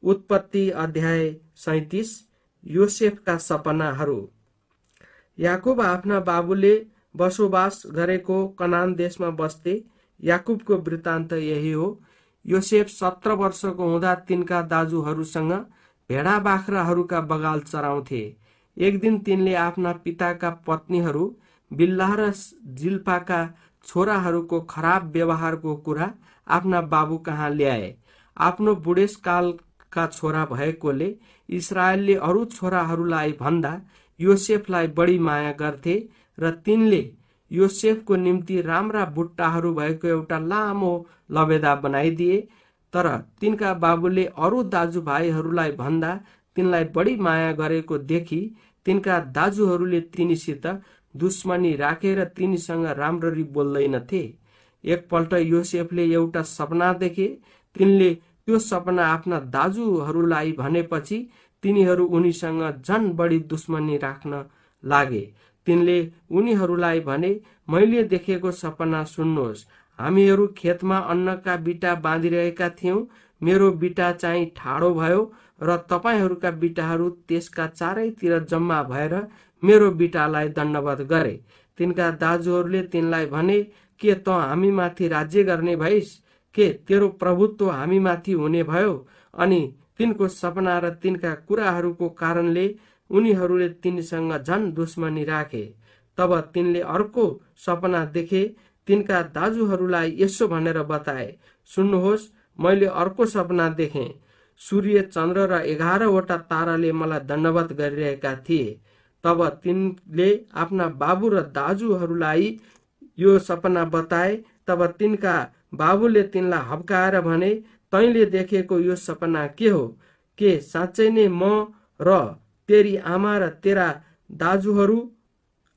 उत्पत्ति अध्याय 37। योसेफका सपनाहरू। याकुब आफ्ना बाबुले बसोबास गरेको कनान देशमा बस्थे। याकुबको वृत्तान्त यही हो। योसेफ 17 वर्षको हुँदा तिनका दाजुहरूसँग भेडा बाख्राहरूका बगाल चराउँथे। एक दिन तिनले आफ्ना पिताका पत्नीहरू बिल्लाह र जिल्पाका छोराहरूको खराब व्यवहारको कुरा आफ्ना बाबु कहाँ ल्याए। आफ्नो बुढेसकालका छोरा भएकोले इस्राएलले अरू छोराहरूलाई भन्दा योसेफलाई बढी माया गर्थे र तिनले योसेफको निम्ति राम्रा बुट्टाहरू भएको एउटा लामो लबेदा बनाइदिए। तर तिनका बाबुले अरू दाजुभाइहरूलाई भन्दा तिनलाई बढी माया गरेको देखि तिनका दाजुहरूले तिनीसित दुश्मनी राखेर तिनीसँग राम्ररी बोल्दैनथे। एकपल्ट योसेफले एउटा सपना देखे। तिनले त्यो सपना आफ्ना दाजुहरूलाई भनेपछि तिनीहरू उनीसँग झन बढी दुश्मनी राख्न लागे। तिनले उनीहरूलाई भने, मैले देखेको सपना सुन्नुहोस्। हामीहरू खेतमा अन्नका बिटा बाँधिरहेका थियौं। मेरो बिटा चाहिँ ठाडो भयो र तपाईहरूका बिटाहरू त्यसका चारैतिर जम्मा भएर मेरो बिटालाई दण्डवत गरे। तिनका दाजुहरूले तिनलाई भने, के त हामीमाथि राज्य गर्ने भइस्? के तेरो प्रभुत्व हामीमाथि हुने भयो? अनि तिनको सपना र तिनका कुराहरूको कारणले उनीहरूले तिनीसँग झन दुश्मनी राखे। तब तिनले अर्को सपना देखे। तिनका दाजुहरूलाई यसो भनेर बताए, सुन्नुहोस्, मैले अर्को सपना देखेँ। सूर्य, चन्द्र र 11वटा ताराले मलाई दण्डवत गरिरहेका थिए। तब तिनले आफ्ना बाबु र दाजुहरूलाई यो सपना बताए। तब तिनका बाबुले तिनलाई हप्काएर भने, तैँले देखेको यो सपना के हो? के साँच्चै नै म र तेरी आमा र तेरा दाजुहरू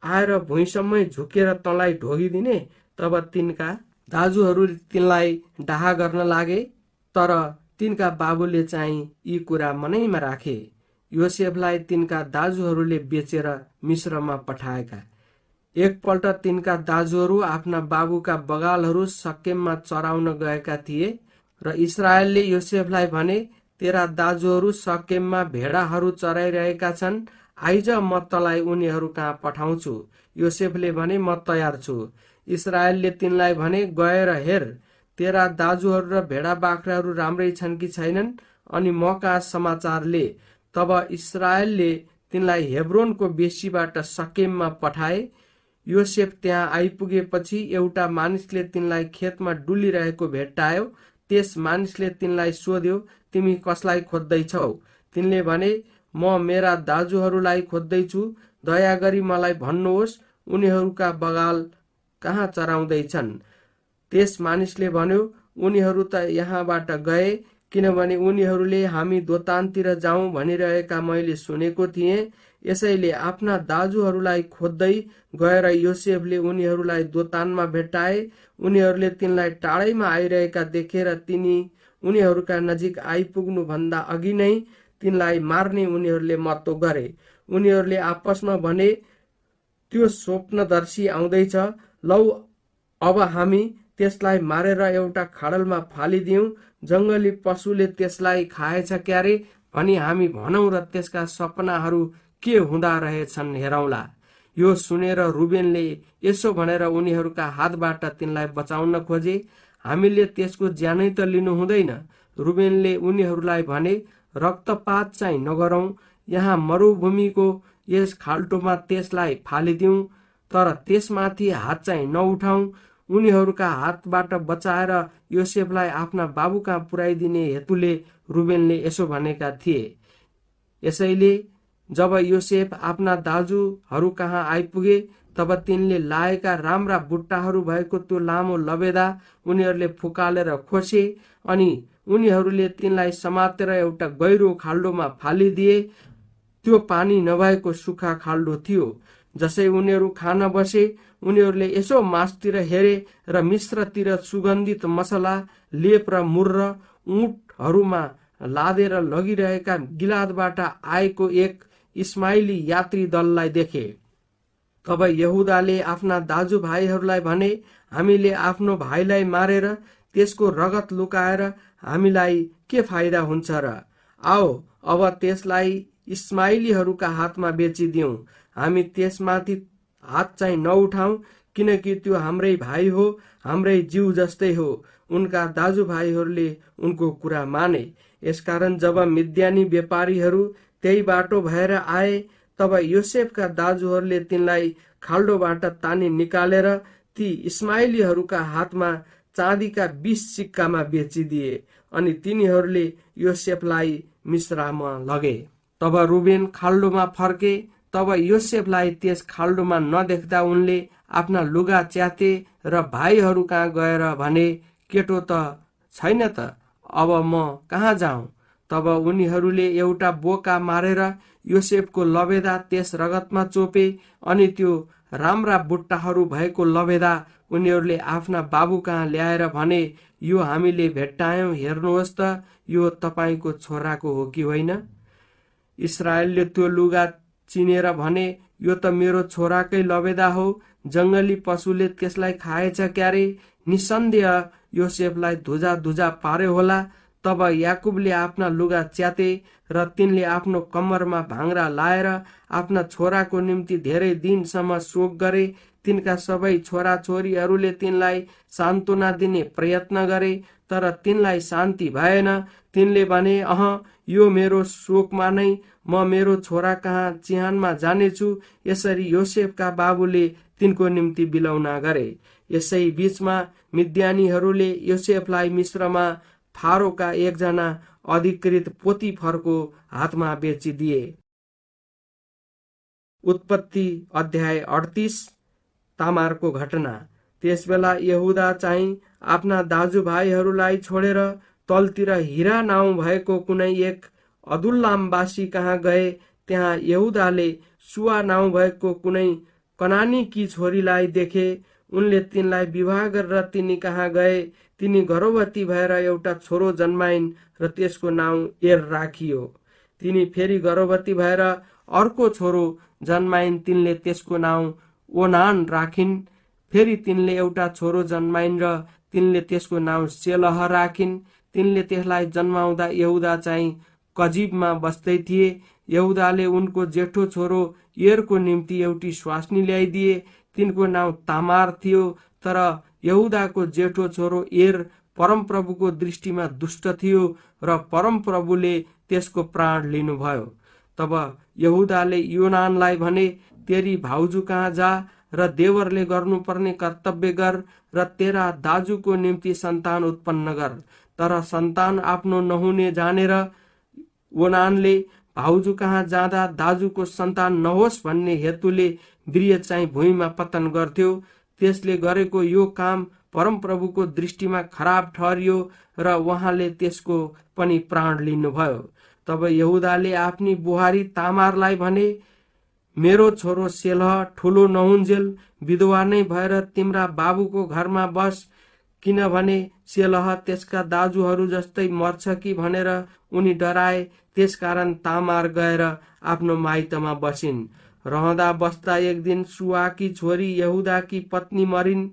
आएर भुइँसम्मै झुकेर तँलाई ढोगिदिने? तब तिनका दाजुहरूले तिनलाई डाहा गर्न लागे। तर तिनका बाबुले चाहिँ यी कुरा मनैमा राखे। योसेफलाई तिनका दाजुहरूले बेचेर मिश्रमा पठाएका। एकपल्ट तिनका दाजुहरू आफ्ना बाबुका बगालहरू शकेममा चराउन गएका थिए र इस्राएलले योसेफलाई भने, तेरा दाजुहरू शकेममा भेडाहरू चराइरहेका छन्। आइज, म तँलाई उनीहरू कहाँ पठाउँछु। योसेफले भने, म तयार छु। इस्राएलले तिनलाई भने, गएर हेर, तेरा दाजुहरू र भेडा बाख्राहरू राम्रै छन् कि छैनन्, अनि म कहाँ समाचार ले। तब इस्राएलले तिनलाई हेब्रोनको बेसीबाट शकेममा पठाए। योसेफ त्यहाँ आइपुगेपछि एउटा मानिसले तिनलाई खेतमा डुलिरहेको भेट्टायो। त्यस मानिसले तिनलाई सोध्यो, तिमी कसलाई खोज्दैछौ? तिनले भने, म मेरा दाजुहरूलाई खोज्दैछु। दया गरी मलाई भन्नुहोस्, उनीहरूका बगाल कहाँ चराउँदैछन्? त्यस मानिसले भन्यो, उनीहरू त यहाँबाट गए, किनभने उनीहरूले हामी दोतानतिर जाउँ भनिरहेका मैले सुनेको थिएँ। यसैले आफ्ना दाजुहरूलाई खोज्दै गएर योसेफले उनीहरूलाई दोतानमा भेट्टाए। उनीहरूले तिनलाई टाढैमा आइरहेका देखेर उनीहरूका नजिक आइपुग्नु भन्दा अघि नै तिनलाई मार्ने उनीहरूले मत्तो गरे। उनीहरूले आपसमा भने, त्यो स्वप्नदर्शी आउँदैछ। लौ, अब हामी त्यसलाई मारेर एउटा खाडलमा फालिदिउँ। जङ्गली पशुले त्यसलाई खाएछ क्यारे भनी हामी भनौँ र त्यसका सपनाहरू के हुँदा रहेछन् हेरौँला। यो सुनेर रुबेनले यसो भनेर उनीहरूका हातबाट तिनलाई बचाउन खोजे, हामीले त्यसको ज्यानै त लिनु हुँदैन। रुबेनले उनीहरूलाई भने, रक्तपात चाहिँ नगरौँ। यहाँ मरुभूमिको यस खाल्टोमा त्यसलाई फालिदिउँ, तर त्यसमाथि हात चाहिँ नउठाउँ। उनीहरूका हातबाट बचाएर योसेफलाई आफ्ना बाबु कहाँ पुर्याइदिने हेतुले रुबेनले यसो भनेका थिए। यसैले जब योसेफ आफ्ना दाजुहरू कहाँ आइपुगे, तब तिनले लाएका राम्रा बुट्टाहरू भएको त्यो लामो लबेदा उनीहरूले फुकालेर खोसे। अनि उनीहरूले तिनलाई समातेर एउटा गहिरो खाल्डोमा फालिदिए। त्यो पानी नभएको सुक्खा खाल्डो थियो। जसै उनीहरू खान बसे, उनीहरूले यसो मासतिर हेरे र मिश्रतिर सुगन्धित मसला, लेप र मुर्र ऊँटहरूमा लादेर लगिरहेका गिलादबाट आएको एक इस्माइली यात्री दललाई देखे। तब यहुदाले आफ्ना दाजुभाइहरूलाई भने, हामीले आफ्नो भाइलाई मारेर त्यसको रगत लुकाएर हामीलाई के फाइदा हुन्छ र? आओ अब त्यसलाई इस्माइलीहरूका हातमा बेचिदिउँ, हामी त्यसमाथि हात चाहिँ नउठाउँ, किनकि त्यो हाम्रै भाइ हो, हाम्रै जीव जस्तै हो। उनका दाजुभाइहरूले उनको कुरा माने। यसकारण जब मिद्यानी व्यापारीहरू त्यही बाटो भएर आए, तब योसेफका दाजुहरूले तिनलाई खाल्डोबाट तानी निकालेर ती इस्माइलीहरूका हातमा चाँदीका 20 सिक्कामा बेचिदिए, अनि तिनीहरूले योसेफलाई मिस्रामा लगे। तब रुबेन खाल्डोमा फर्के। तब योसेफलाई त्यस खाल्डोमा नदेख्दा उनले आफ्ना लुगा च्याते र भाइहरू कहाँ गएर भने, केटो त छैन त, अब म कहाँ जाउँ? तब उनीहरूले एउटा बोका मारेर योसेफको लबेदा त्यस रगतमा चोपे, अनि त्यो राम्रा बुट्टाहरू भएको लबेदा उनीहरूले आफ्ना बाबु कहाँ ल्याएर भने, यो हामीले भेट्टायौँ, हेर्नुहोस् त, यो तपाईँको छोराको हो कि होइन? इस्राएलले त्यो लुगा चिनेर भने, यो त मेरो छोराकै लबेदा हो, जङ्गली पशुले त्यसलाई खाएछ क्यारे। निसन्देह योसेफलाई धुजा धुजा पार्यो होला। तब याकुबले आफ्ना लुगा च्याते र तिनले आफ्नो कम्मरमा भाङ्रा लाएर आफ्ना छोराको निम्ति धेरै दिनसम्म शोक गरे। तिनका सबै छोराछोरीहरूले तिनलाई सान्त्वना दिने प्रयत्न गरे, तर तिनलाई शान्ति भएन। तिनले भने, यो मेरो शोकमा नै म मेरो छोरा कहाँ चिहानमा जानेछु। यसरी योसेफका बाबुले तिनको निम्ति बिलौना गरे। यसै बीचमा मिद्यानीहरूले योसेफलाई मिस्रमा फारोका एकजना अधिकृत पोतिफरको हातमा बेचिदिए। उत्पत्ति अध्याय 38। तामारको घटना। त्यसबेला यहुदा चाहिँ आफ्ना दाजुभाइहरूलाई छोडेर तलतिर हिरा नाउँ भएको कुनै एक अदुल्लामवासी कहाँ गए। त्यहाँ यहुदाले सुवा नाउँ भएको कुनै कनानीकी छोरीलाई देखे। उनले तिनलाई विवाह गरेर तिनी कहाँ गए। तिनी गर्भवती भएर एउटा छोरो जन्माइन् र त्यसको नाउँ एर राखियो। तिनी फेरि गर्भवती भएर अर्को छोरो जन्माइन्, तिनले त्यसको नाउँ ओनान राखिन्। फेरि तिनले एउटा छोरो जन्माइन् र तिनले त्यसको नाउँ सेलह राखिन्। तिनले त्यसलाई जन्माउँदा यहुदा चाहिँ कजिबमा बस्दै थिए। यहुदाले उनको जेठो छोरो एरको निम्ति एउटी स्वास्नी ल्याइदिए। तिनको नाउँ तामार थियो। तर यहुदाको जेठो छोरो एर परमप्रभुको दृष्टिमा दुष्ट थियो र परमप्रभुले त्यसको प्राण लिनुभयो। तब यहुदाले योनानलाई भने, तेरी भाउजू कहाँ जा र देवरले गर्नुपर्ने कर्तव्य गर र तेरा दाजुको निम्ति सन्तान उत्पन्न गर। तर सन्तान आफ्नो नहुने जानेर ओनानले भाउजू कहाँ जाँदा दाजुको सन्तान नहोस् भन्ने हेतुले वीर्य चाहिँ भुइँमा पतन गर्थ्यो। त्यसले गरेको यो काम परमप्रभुको दृष्टिमा खराब ठहरियो र उहाँले त्यसको पनि प्राण लिनुभयो। तब यहुदाले आफ्नी बुहारी तामारलाई भने, मेरो छोरो सेलह ठुलो नहुन्जेल विधवा नै भएर तिम्रा बाबुको घरमा बस, किनभने सेलह त्यसका दाजुहरू जस्तै मर्छ कि भनेर उनी डराए। त्यसकारण तामार गएर आफ्नो माइतमा बसिन्। रहँदा बस्दा एक दिन सुवाकी छोरी यहुदाकी पत्नी मरिन्।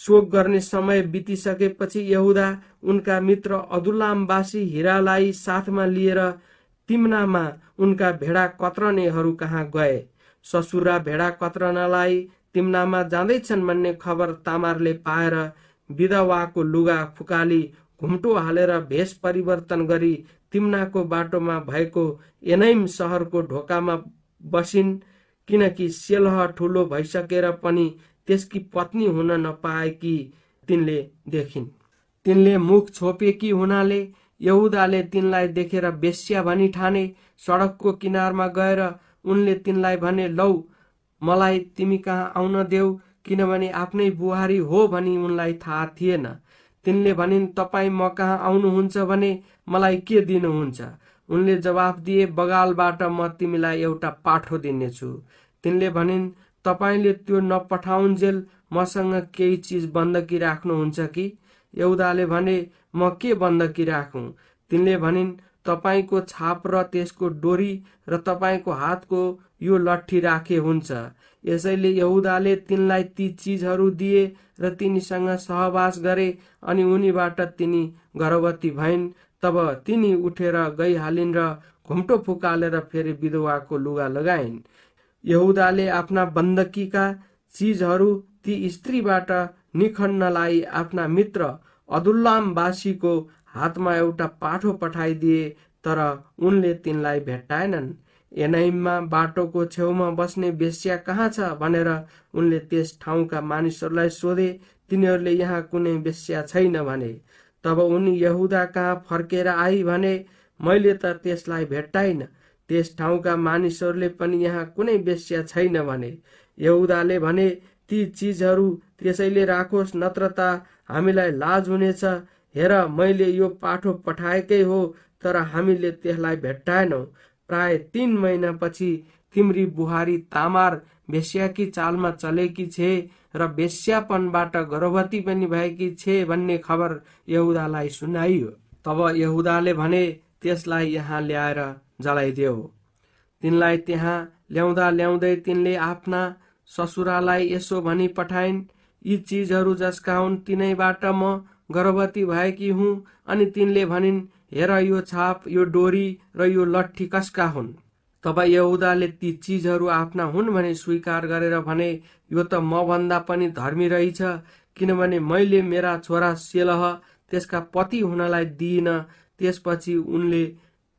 शोक गर्ने समय बितिसकेपछि यहुदा उनका मित्र अदुल्लामवासी हिरालाई साथमा लिएर तिम्नामा उनका भेडा कत्रनेहरू कहाँ गए। ससुरा भेडा कत्रनलाई तिम्नामा जाँदैछन् भन्ने खबर तामारले पाएर विधवाको लुगा फुकाली घुम्टो हालेर भेष परिवर्तन गरी तिम्नाको बाटोमा भएको एनैम सहरको ढोकामा बसिन्, किनकि सेलह ठुलो भइसकेर पनि त्यसकी पत्नी हुन नपाएकी तिनले देखिन्। तिनले मुख छोपेकी हुनाले यहुदाले तिनलाई देखेर बेश्या भनी ठाने। सडकको किनारमा गएर उनले तिनलाई भने, लौ मलाई तिमी कहाँ आउन देऊ, किनभने आफ्नै बुहारी हो भनी उनलाई थाहा थिएन। तिनले भनिन्, तपाईँ म कहाँ आउनुहुन्छ भने मलाई के दिनुहुन्छ? उनले जवाफ दिए, बगालबाट म तिमीलाई एउटा पाठो दिनेछु। तिनले भनिन्, तपाईँले त्यो नपठाउन्जेल मसँग केही चिज बन्दकी राख्नुहुन्छ कि? यहुदाले भने, म के बन्दकी राखौँ? तिनले भनिन्, तपाईँको छाप र त्यसको डोरी र तपाईँको हातको यो लट्ठी राखे हुन्छ। यसैले यहुदाले तिनलाई ती चिजहरू दिए र तिनीसँग सहवास गरे, अनि उनीबाट तिनी गर्भवती भइन्। तब तिनी उठेर गइहालिन् र घुम्टो फुकालेर फेरि विधवाको लुगा लगाइन्। यहुदाले आफ्ना बन्दकीका चीजहरू ती स्त्रीबाट निखण्नलाई आफ्ना मित्र अदुल्लामवासीको हातमा एउटा पाठो पठाइदिए, तर उनले तिनलाई भेट्टाएनन्। एनाइममा बाटोको छेउमा बस्ने वेश्या कहाँ छ भनेर उनले त्यस ठाउँका मानिसहरूलाई सोधे। तिनीहरूले यहाँ कुनै वेश्या छैन भने। तब उनी यहुदा कहाँ फर्केर आई भने, मैले त त्यसलाई भेट्टाइन। त्यस ठाउँका मानिसहरूले पनि यहाँ कुनै वेश्या छैन भने। यहुदाले भने, ती चीजहरू त्यसैले राखोस्, नत्र त हामीलाई लाज हुनेछ। हेर, मैले यो पाठो पठाएकै हो, तर हामीले त्यसलाई भेट्टाएनौँ। प्राय 3 महिनापछि तिम्री बुहारी तामार वेश्याकी चालमा चलेकी छे र वेश्यापनबाट गर्भवती पनि भएकी छे भन्ने खबर यहुदालाई सुनाइयो। तब यहुदाले भने, त्यसलाई यहाँ ल्याएर जलाइदेऊ। तिनलाई त्यहाँ ल्याउँदै तिनले आफ्ना ससुरालाई यसो भनी पठाइन्, यी चीजहरू जसका हुन् तिनैबाट म गर्भवती भएकी हुँ। अनि तिनले भनिन्, हेर, यो छाप, यो डोरी र यो लट्ठी कसका हुन्। तब यहुदाले ती चीजहरू आफ्ना हुन् भने स्वीकार गरेर भने, यो त मभन्दा पनि धर्मी रहेछ, किनभने मैले मेरा छोरा सेलह त्यसका पति हुनलाई दिइन। त्यसपछि उनले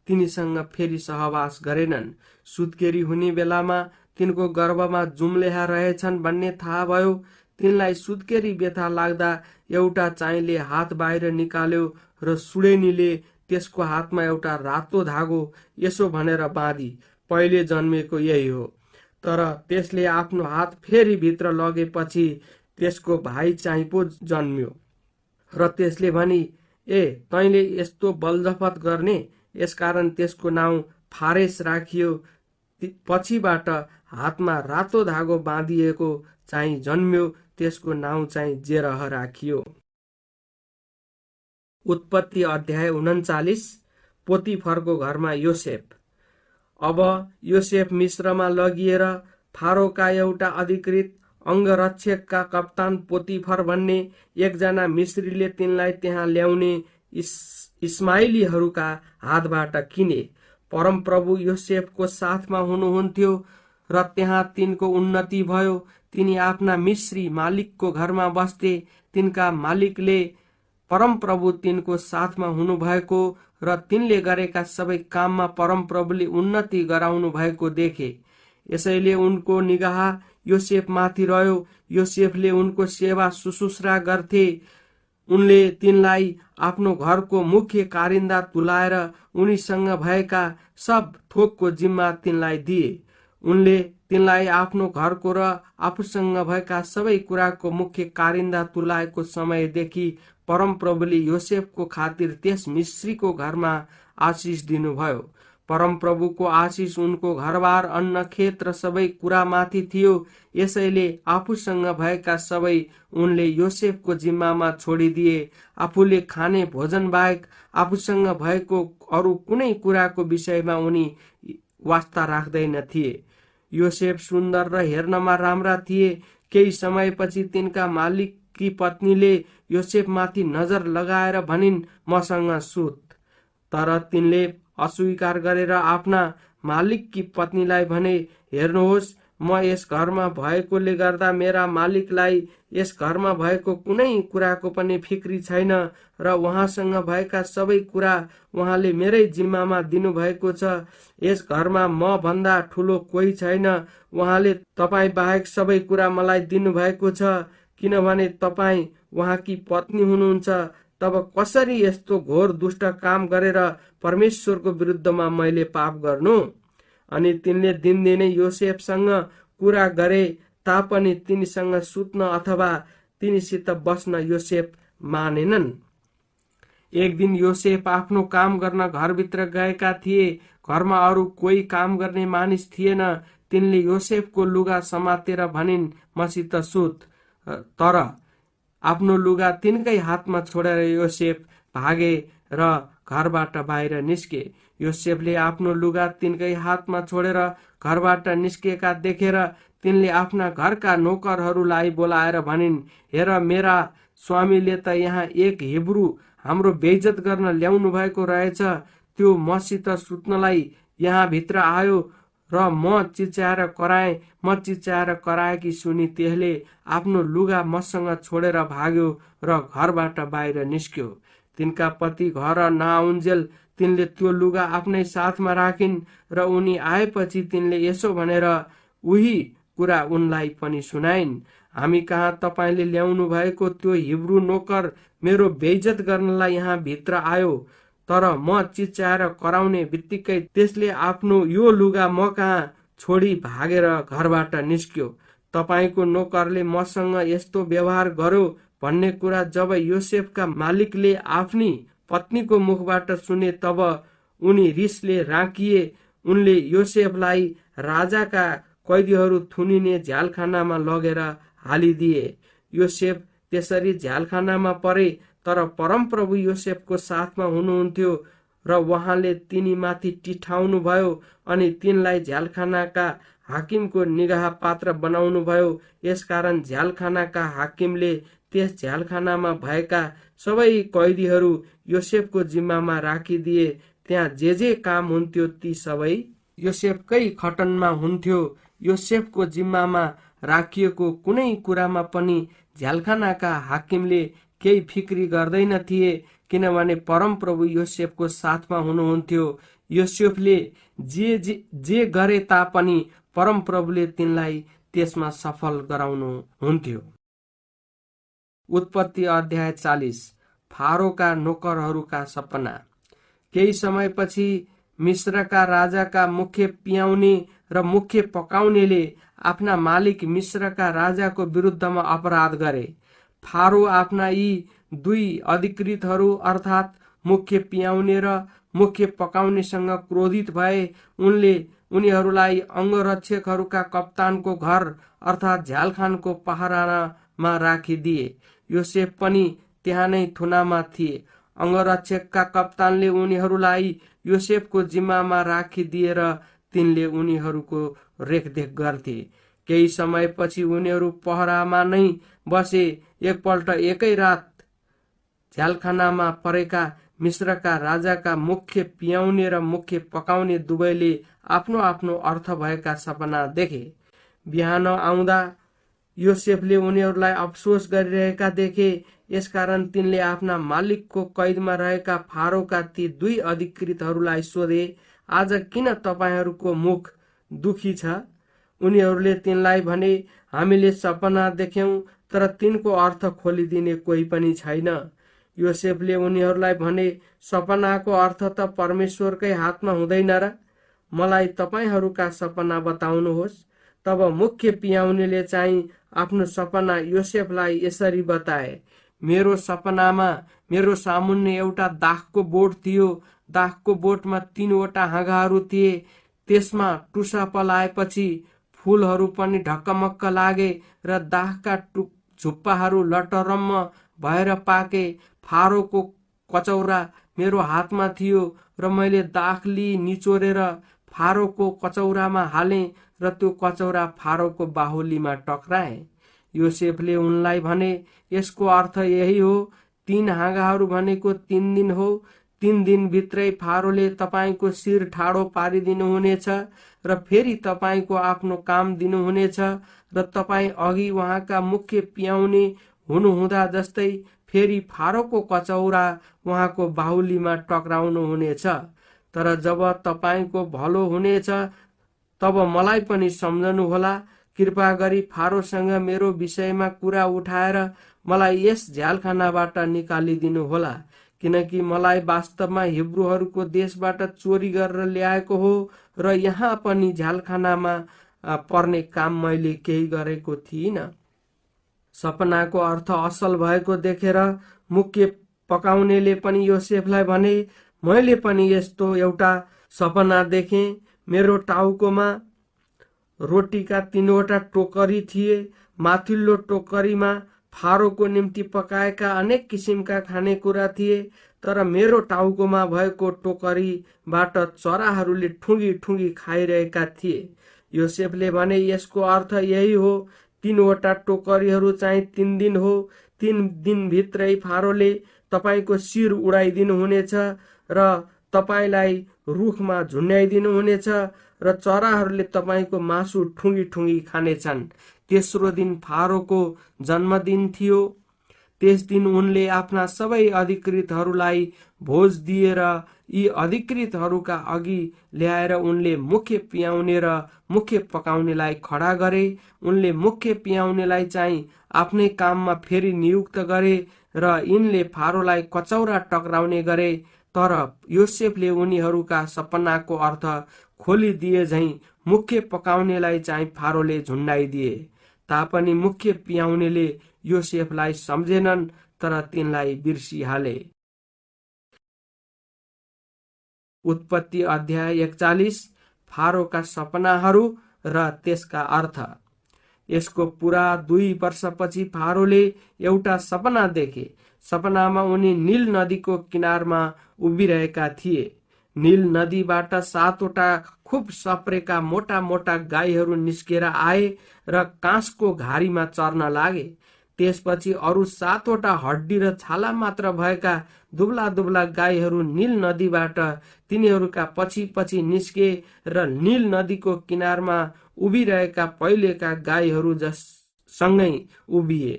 तिनीसँग फेरि सहवास गरेनन्। सुत्केरी हुने बेलामा तिनको गर्भमा जुम्लेहा रहेछन् भन्ने थाहा भयो। तिनलाई सुत्केरी व्यथा लाग्दा एउटा चाइले हात बाहिर निकाल्यो र सुडेनीले त्यसको हातमा एउटा रातो धागो यसो भनेर बाँधी, पहिले जन्मेको यही हो। तर त्यसले आफ्नो हात फेरि भित्र लगेपछि त्यसको भाइ चाहिँ पो जन्म्यो। र त्यसले भनी, ए तैँले यस्तो बलजफत गर्ने? यसकारण त्यसको नाउँ फारेस राखियो। पछिबाट हातमा रातो धागो बाँधिएको चाहिँ जन्म्यो, त्यसको नाउँ चाहिँ जेरह राखियो। उत्पत्ति अध्याय 39। पोतिफरको घरमा योसेफ। अब योसेफ मिश्रमा लगिएर फारोका एउटा अधिकृत अंगरक्षकका कप्तान पोतिफर भन्ने एकजना मिश्रीले तिनलाई त्यहाँ ल्याउने इस्माइलीहरूका हातबाट किने। परमप्रभु योसेफको साथमा हुनुहुन्थ्यो र त्यहाँ तिनको उन्नति भयो। तिनी आफ्ना मिश्री मालिकको घरमा बस्थे। तिनका मालिकले परमप्रभु तिनको साथमा हुनुभएको र तिनले गरेका सबै काममा परमप्रभुले उन्नति गराउनु भएको देखे। यसैले उनको निगाह योसेफ माथि रह्यो। योसेफले उनको सेवा सुश्रूषा गर्थे। उनले तिनलाई आफ्नो घरको मुख्य कारिन्दा तुलाएर उनीसँग भएका सब थोकको जिम्मा तिनलाई दिए। उनले तिनलाई आफ्नो घरको र आफूसँग भएका सबै कुराको मुख्य कारिन्दा तुलाएको समयदेखि परमप्रभुले योसेफको खातिर त्यस मिश्रीको घरमा आशिष दिनुभयो। परमप्रभुको आशिष उनको घरबार, अन्न, खेत र सबै कुरामाथि थियो। यसैले आफूसँग भएका सबै उनले योसेफको जिम्मामा छोडिदिए। आफूले खाने भोजन बाहेक आफूसँग भएको अरू कुनै कुराको विषयमा उनी वास्ता राख्दैन थिए। योसेफ सुन्दर र हेर्नमा राम्रा थिए। केही समयपछि तिनका मालिककी पत्नीले योसेफमाथि नजर लगाएर भनिन्, मसँग सुत। तर तिनले अस्वीकार गरेर आफ्ना मालिककी पत्नीलाई भने, हेर्नुहोस्, म यस घरमा भएकोले गर्दा मेरा मालिकलाई यस घरमा भएको कुनै कुराको पनि फिक्री छैन र उहाँसँग भएका सबै कुरा उहाँले मेरै जिम्मामा दिनुभएको छ। यस घरमा म भन्दा ठुलो कोही छैन। उहाँले तपाईँ बाहेक सबै कुरा मलाई दिनुभएको छ, किनभने तपाईँ उहाँकी पत्नी हुनुहुन्छ। तब कसरी यस्तो घोर दुष्ट काम गरेर परमेश्वरको विरुद्धमा मैले पाप गर्नु? अनि तिनले दिनदिनै योसेफसँग कुरा गरे तापनि तिनीसँग सुत्न अथवा तिनीसित बस्न योसेफ मानेनन्। एक दिन योसेफ आफ्नो काम गर्न घरभित्र गएका थिए। घरमा अरू कोही काम गर्ने मानिस थिएन। तिनले योसेफको लुगा समातेर भनिन्, मसित सुत। तर आफ्नो लुगा तिनकै हातमा छोडेर योसेफ भागे र घरबाट बाहिर निस्के। योसेफले आफ्नो लुगा तिनकै हातमा छोडेर घरबाट निस्केका देखेर तिनले आफ्ना घरका नोकरहरूलाई बोलाएर भनिन्, हेर, मेरा स्वामीले त यहाँ एक हिब्रू हाम्रो बेइज्जत गर्न ल्याउनु भएको रहेछ, त्यो मसित सुत्नलाई यहाँ भित्र आयो र म चिच्याएर कराएकी सुनि त्यसले आफ्नो लुगा मसँग छोडेर भाग्यो र घरबाट बाहिर निस्क्यो। तिनका पति घर नआउन्जेल तिनले त्यो लुगा आफ्नै साथमा राखिन् र उनी आएपछि तिनले यसो भनेर उही कुरा उनलाई पनि सुनाइन्, हामी कहाँ तपाईँले ल्याउनु भएको त्यो हिब्रू नोकर मेरो बेइज्जत गर्नलाई यहाँ भित्र आयो, तर म चिच्याएर कराउने बित्तिकै त्यसले आफ्नो यो लुगा म कहाँ छोडी भागेर घरबाट निस्क्यो। तपाईँको नोकरले मसँग यस्तो व्यवहार गर्यो भन्ने कुरा जब योसेफका मालिकले आफ्नी पत्नीको मुखबाट सुने तब उनी रिसले राँकिए। उनले योसेफलाई राजाका कैदीहरू थुनिने झ्यालखानामा लगेर हालिदिए। योसेफ त्यसरी झ्यालखानामा परे, तर परमप्रभु योसेफको साथमा हुनुहुन्थ्यो र उहाँले तिनीमाथि टिठाउनु भयो अनि तिनलाई झ्यालखानाका हाकिमको निगाह पात्र बनाउनु भयो। यसकारण झ्यालखानाका हाकिमले त्यस झ्यालखानामा भएका सबै कैदीहरू योसेफको जिम्मामा राखिदिए। त्यहाँ जे काम हुन्थ्यो ती सबै योसेफकै खटनमा हुन्थ्यो। योसेफको जिम्मामा राखिएको कुनै कुरामा पनि झ्यालखानाका हाकिमले केही फिक्री गर्दैन थिए, किनभने परमप्रभु योसेफको साथमा हुनुहुन्थ्यो। योसेफले जे गरे तापनि परमप्रभुले तिनलाई त्यसमा सफल गराउनु हुन्थ्यो। उत्पत्ति अध्याय 40। फारोका नोकरहरूका सपना। केही समयपछि मिस्रका राजाका मुख्य पियाउने र मुख्य पकाउनेले आफ्ना मालिक मिस्रका राजाको विरुद्धमा अपराध गरे। फारो आफ्ना यी दुई अधिकृतहरू अर्थात् मुख्य पियाउने र मुख्य पकाउनेसँग क्रोधित भए। उनले उनीहरूलाई अंगरक्षकहरूका कप्तानको घर अर्थात् झ्यालखानको पहरामा राखिदिए। योसेफ पनि त्यहाँ नै थुनामा थिए। अंगरक्षकका कप्तानले उनीहरूलाई योसेफको जिम्मामा राखिदिएर तिनले उनीहरूको रेखदेख गर्थे। केही समयपछि उनीहरू पहरामा नै बसे। एकपल्ट एकै रात झ्यालखानामा परेका मिस्रका राजाका मुख्य पियाउने र मुख्य पकाउने दुवैले आफ्नो आफ्नो अर्थ भएका सपना देखे। बिहान आउँदा योसेफले उनीहरूलाई अफसोस गरिरहेका देखे। यसकारण तिनले आफ्ना मालिकको कैदमा रहेका फारोका ती दुई अधिकृतहरूलाई सोधे, आज किन तपाईहरूको मुख दुखी छ? उनीहरूले तिनलाई भने, हामीले सपना देख्यौं तर तिनको अर्थ खोलिदिने कोही पनि छैन। योसेफले उनीहरूलाई भने, सपनाको अर्थ त परमेश्वरकै हातमा हुँदैन र? मलाई तपाईहरूका सपना बताउनुहोस्। तब मुख्य पियाउनेले चाहिँ आफ्नो सपना योसेफलाई यसरी बताए, मेरो सपनामा मेरो सामुन्ने एउटा दाखको बोट थियो। दाखको बोटमा 3वटा हाँगाहरू थिए। त्यसमा टुसा पलाएपछि फूलहरू पनि ढकमक्क लागे र दाखका झुप्पाहरू लटरम्म भएर पाके। फारोको कचौरा मेरो हातमा थियो र मैले दाख लिई निचोरेर फारोको कचौरामा हालेँ र त्यो कचौरा फारोको बाहुलीमा टक्राए। योसेफले उनलाई भने, यसको अर्थ यही हो, 3 हाँगाहरू भनेको 3 दिन हो। 3 दिनभित्रै फारोले तपाईँको शिर ठाडो पारिदिनुहुनेछ र फेरि तपाईँको आफ्नो काम दिनुहुनेछ र तपाईँ अघि उहाँका मुख्य पियाउने हुनुहुँदा जस्तै फेरि फारोको कचौरा उहाँको बाहुलीमा टक्राउनु हुनेछ। तर जब तपाईँको भलो हुनेछ तब मलाई पनि सम्झनुहोला। कृपा गरी फारोसँग मेरो विषयमा कुरा उठाएर मलाई यस झ्यालखानाबाट निकालिदिनु होला, किनकि मलाई वास्तवमा हिब्रूहरूको देशबाट चोरी गरेर ल्याएको हो र यहाँ पनि झ्यालखानामा पर्ने काम मैले केही गरेको थिइनँ। सपनाको अर्थ असल भएको देखेर मुख्य पकाउनेले पनि योसेफलाई भने, मैले पनि यस्तो एउटा सपना देखेँ। मेरो टाउकोमा रोटीका 3वटा टोकरी थिए। माथिल्लो टोकरीमा फारोको निम्ति पकाएका अनेक किसिमका खानेकुरा थिए, तर मेरो टाउकोमा भएको टोकरीबाट चराहरूले ठुङ्गी ठुङ्गी खाइरहेका थिए। योसेफले भने, यसको अर्थ यही हो, 3वटा टोकरीहरू चाहिँ 3 दिन हो। 3 दिनभित्रै फारोले तपाईको शिर उडाइदिनुहुनेछ र तपाईलाई रुखमा झुन्ड्याइदिनुहुनेछ र चराहरूले तपाईको मासु ठुङ्गी ठुङ्गी खानेछन्। तेस्रो दिन फारोको जन्मदिन थियो। त्यस दिन उनले आफ्ना सबै अधिकृतहरूलाई भोज दिएर यी अधिकृतहरूका अघि ल्याएर उनले मुख्य पियाउने र मुख्य पकाउनेलाई खडा गरे। उनले मुख्य पियाउनेलाई चाहिँ आफ्नै काममा फेरि नियुक्त गरे र यिनले फारोलाई कचौरा टक्राउने गरे। तर योसेफले उनीहरूका सपनाको अर्थ खोलिदिए झैं मुख्य पकाउनेलाई चाहिँ फारोले झुन्डाइदिए। तापनि मुख्य पियाउनेले योसेफलाई सम्झेनन्, तर तिनलाई बिर्सिहाले। उत्पत्ति अध्याय 41। फारोका सपनाहरू र त्यसका अर्थ। यसको पुरा 2 वर्षपछि फारोले एउटा सपना देखे। सपनामा उनी नील नदीको किनारमा उभिरहेका थिए। नील नदीबाट 7वटा खुब सप्रेका मोटा मोटा गाईहरू निस्केर आए र काँसको घारीमा चर्न लागे। त्यसपछि अरू 7वटा हड्डी र छाला मात्र भएका दुब्ला दुब्ला गाईहरू नील नदीबाट तिनीहरूका पछि पछि निस्के र नील नदीको किनारमा उभिरहेका पहिलेका गाईहरू सँगै उभिए।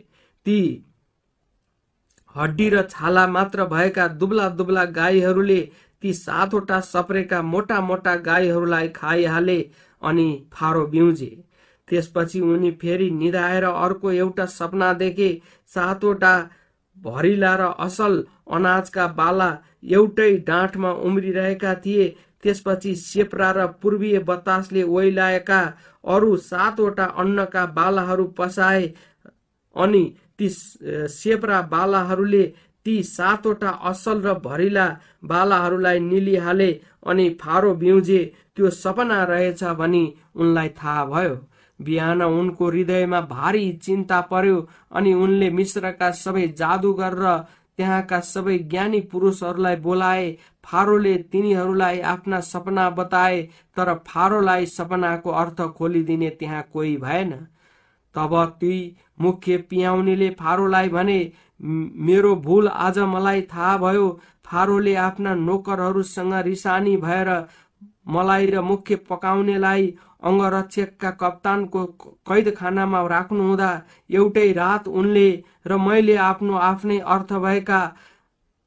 ती हड्डी र छाला मात्र भएका दुब्ला दुब्ला गाईहरूले ती 7वटा सप्रेका मोटा मोटा गाईहरूलाई खाइहाले अनि फारो बिउजे। त्यसपछि उनी फेरि निधाएर अर्को एउटा सपना देखे। 7वटा भरिला र असल अनाजका बाला एउटै डाँठमा उम्रिरहेका थिए। त्यसपछि सेप्रा र पूर्वीय बतासले ओइलाएका अरू 7वटा अन्नका बालाहरू पसाए अनि ती सेप्रा बालाहरूले ती 7वटा असल र भरिला बालाहरूलाई निलिहाले अनि फारो बिउजे। त्यो सपना रहेछ भनी उनलाई थाहा भयो। बिहान उनको हृदयमा भारी चिन्ता पर्यो अनि उनले मिस्रका सबै जादुगर र त्यहाँका सबै ज्ञानी पुरुषहरूलाई बोलाए। फारोले तिनीहरूलाई आफ्ना सपना बताए, तर फारोलाई सपनाको अर्थ खोलिदिने त्यहाँ कोही भएन। तब ती मुख्य पियाउनेले फारोलाई भने, मेरो भूल आज मलाई थाहा भयो। फारोले आफ्ना नोकरहरूसँग रिसानी भएर मलाई र मुख्य पकाउनेलाई अंगरक्षकका कप्तानको कैदखानामा राख्नुहुँदा एउटै रात उनले र मैले आफ्नो आफ्नै अर्थ भएका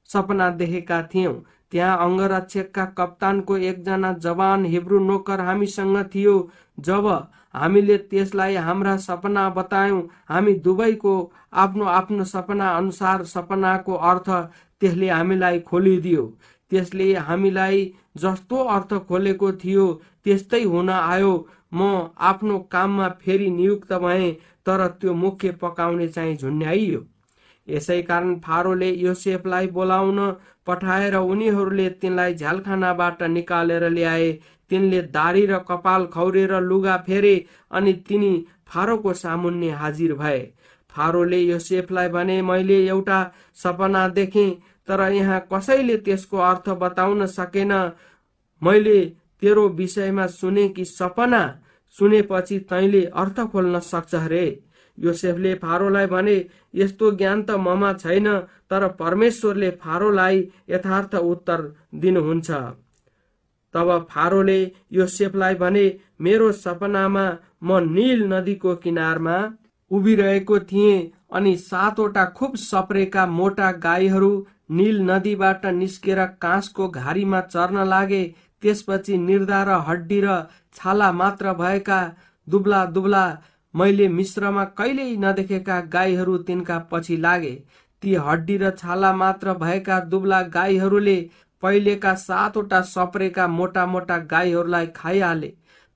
सपना देखेका थियौं। त्यहाँ अंगरक्षकका कप्तानको एकजना जवान हिब्रू नोकर हामीसँग थियो। जब हामीले त्यसलाई हाम्रा सपना बतायौं, हामी दुवैको आफ्नो आफ्नो सपना अनुसार सपनाको अर्थ त्यसले हामीलाई खोलिदियो। त्यसले हामीलाई जस्तो अर्थ खोलेको थियो त्यस्तै हुन आयो। म आफ्नो काममा फेरि नियुक्त भएँ, तर त्यो मुख्य पकाउने चाहिँ झुन्ड्याइयो। यसै कारण फारोले योसेफलाई बोलाउन पठाएर उनीहरूले तिनलाई झ्यालखानाबाट निकालेर ल्याए। तिनले दाढी र कपाल खौरेर लुगा फेरे अनि तिनी फारोको सामुन्ने हाजिर भए। फारोले योसेफलाई भने, मैले एउटा सपना देखेँ, तर यहाँ कसैले त्यसको अर्थ बताउन सकेन। मैले तेरो विषयमा सुने कि सपना सुनेपछि तैँले अर्थ खोल्न सक्छ रे। योसेफले फारोलाई भने, यस्तो ज्ञान त ममा छैन, तर परमेश्वरले फारोलाई यथार्थ उत्तर दिनुहुन्छ। तब फारोले योसेफलाई भने, मेरो सपनामा म नील नदीको किनारमा उभिरहेको थिएँ अनि 7वटा खुब सप्रेका मोटा गाईहरू नील नदीबाट निस्केर काँसको घारीमा चर्न लागे। त्यसपछि निर्धा र हड्डी र छाला मात्र भएका दुब्ला दुब्ला मैले मिस्रमा कहिल्यै नदेखेका गाईहरू तिनका पछि लागे। ती हड्डी र छाला मात्र भएका दुब्ला गाईहरूले पहिलेका 7वटा सप्रेका मोटा मोटा गाईहरूलाई खाइहाले।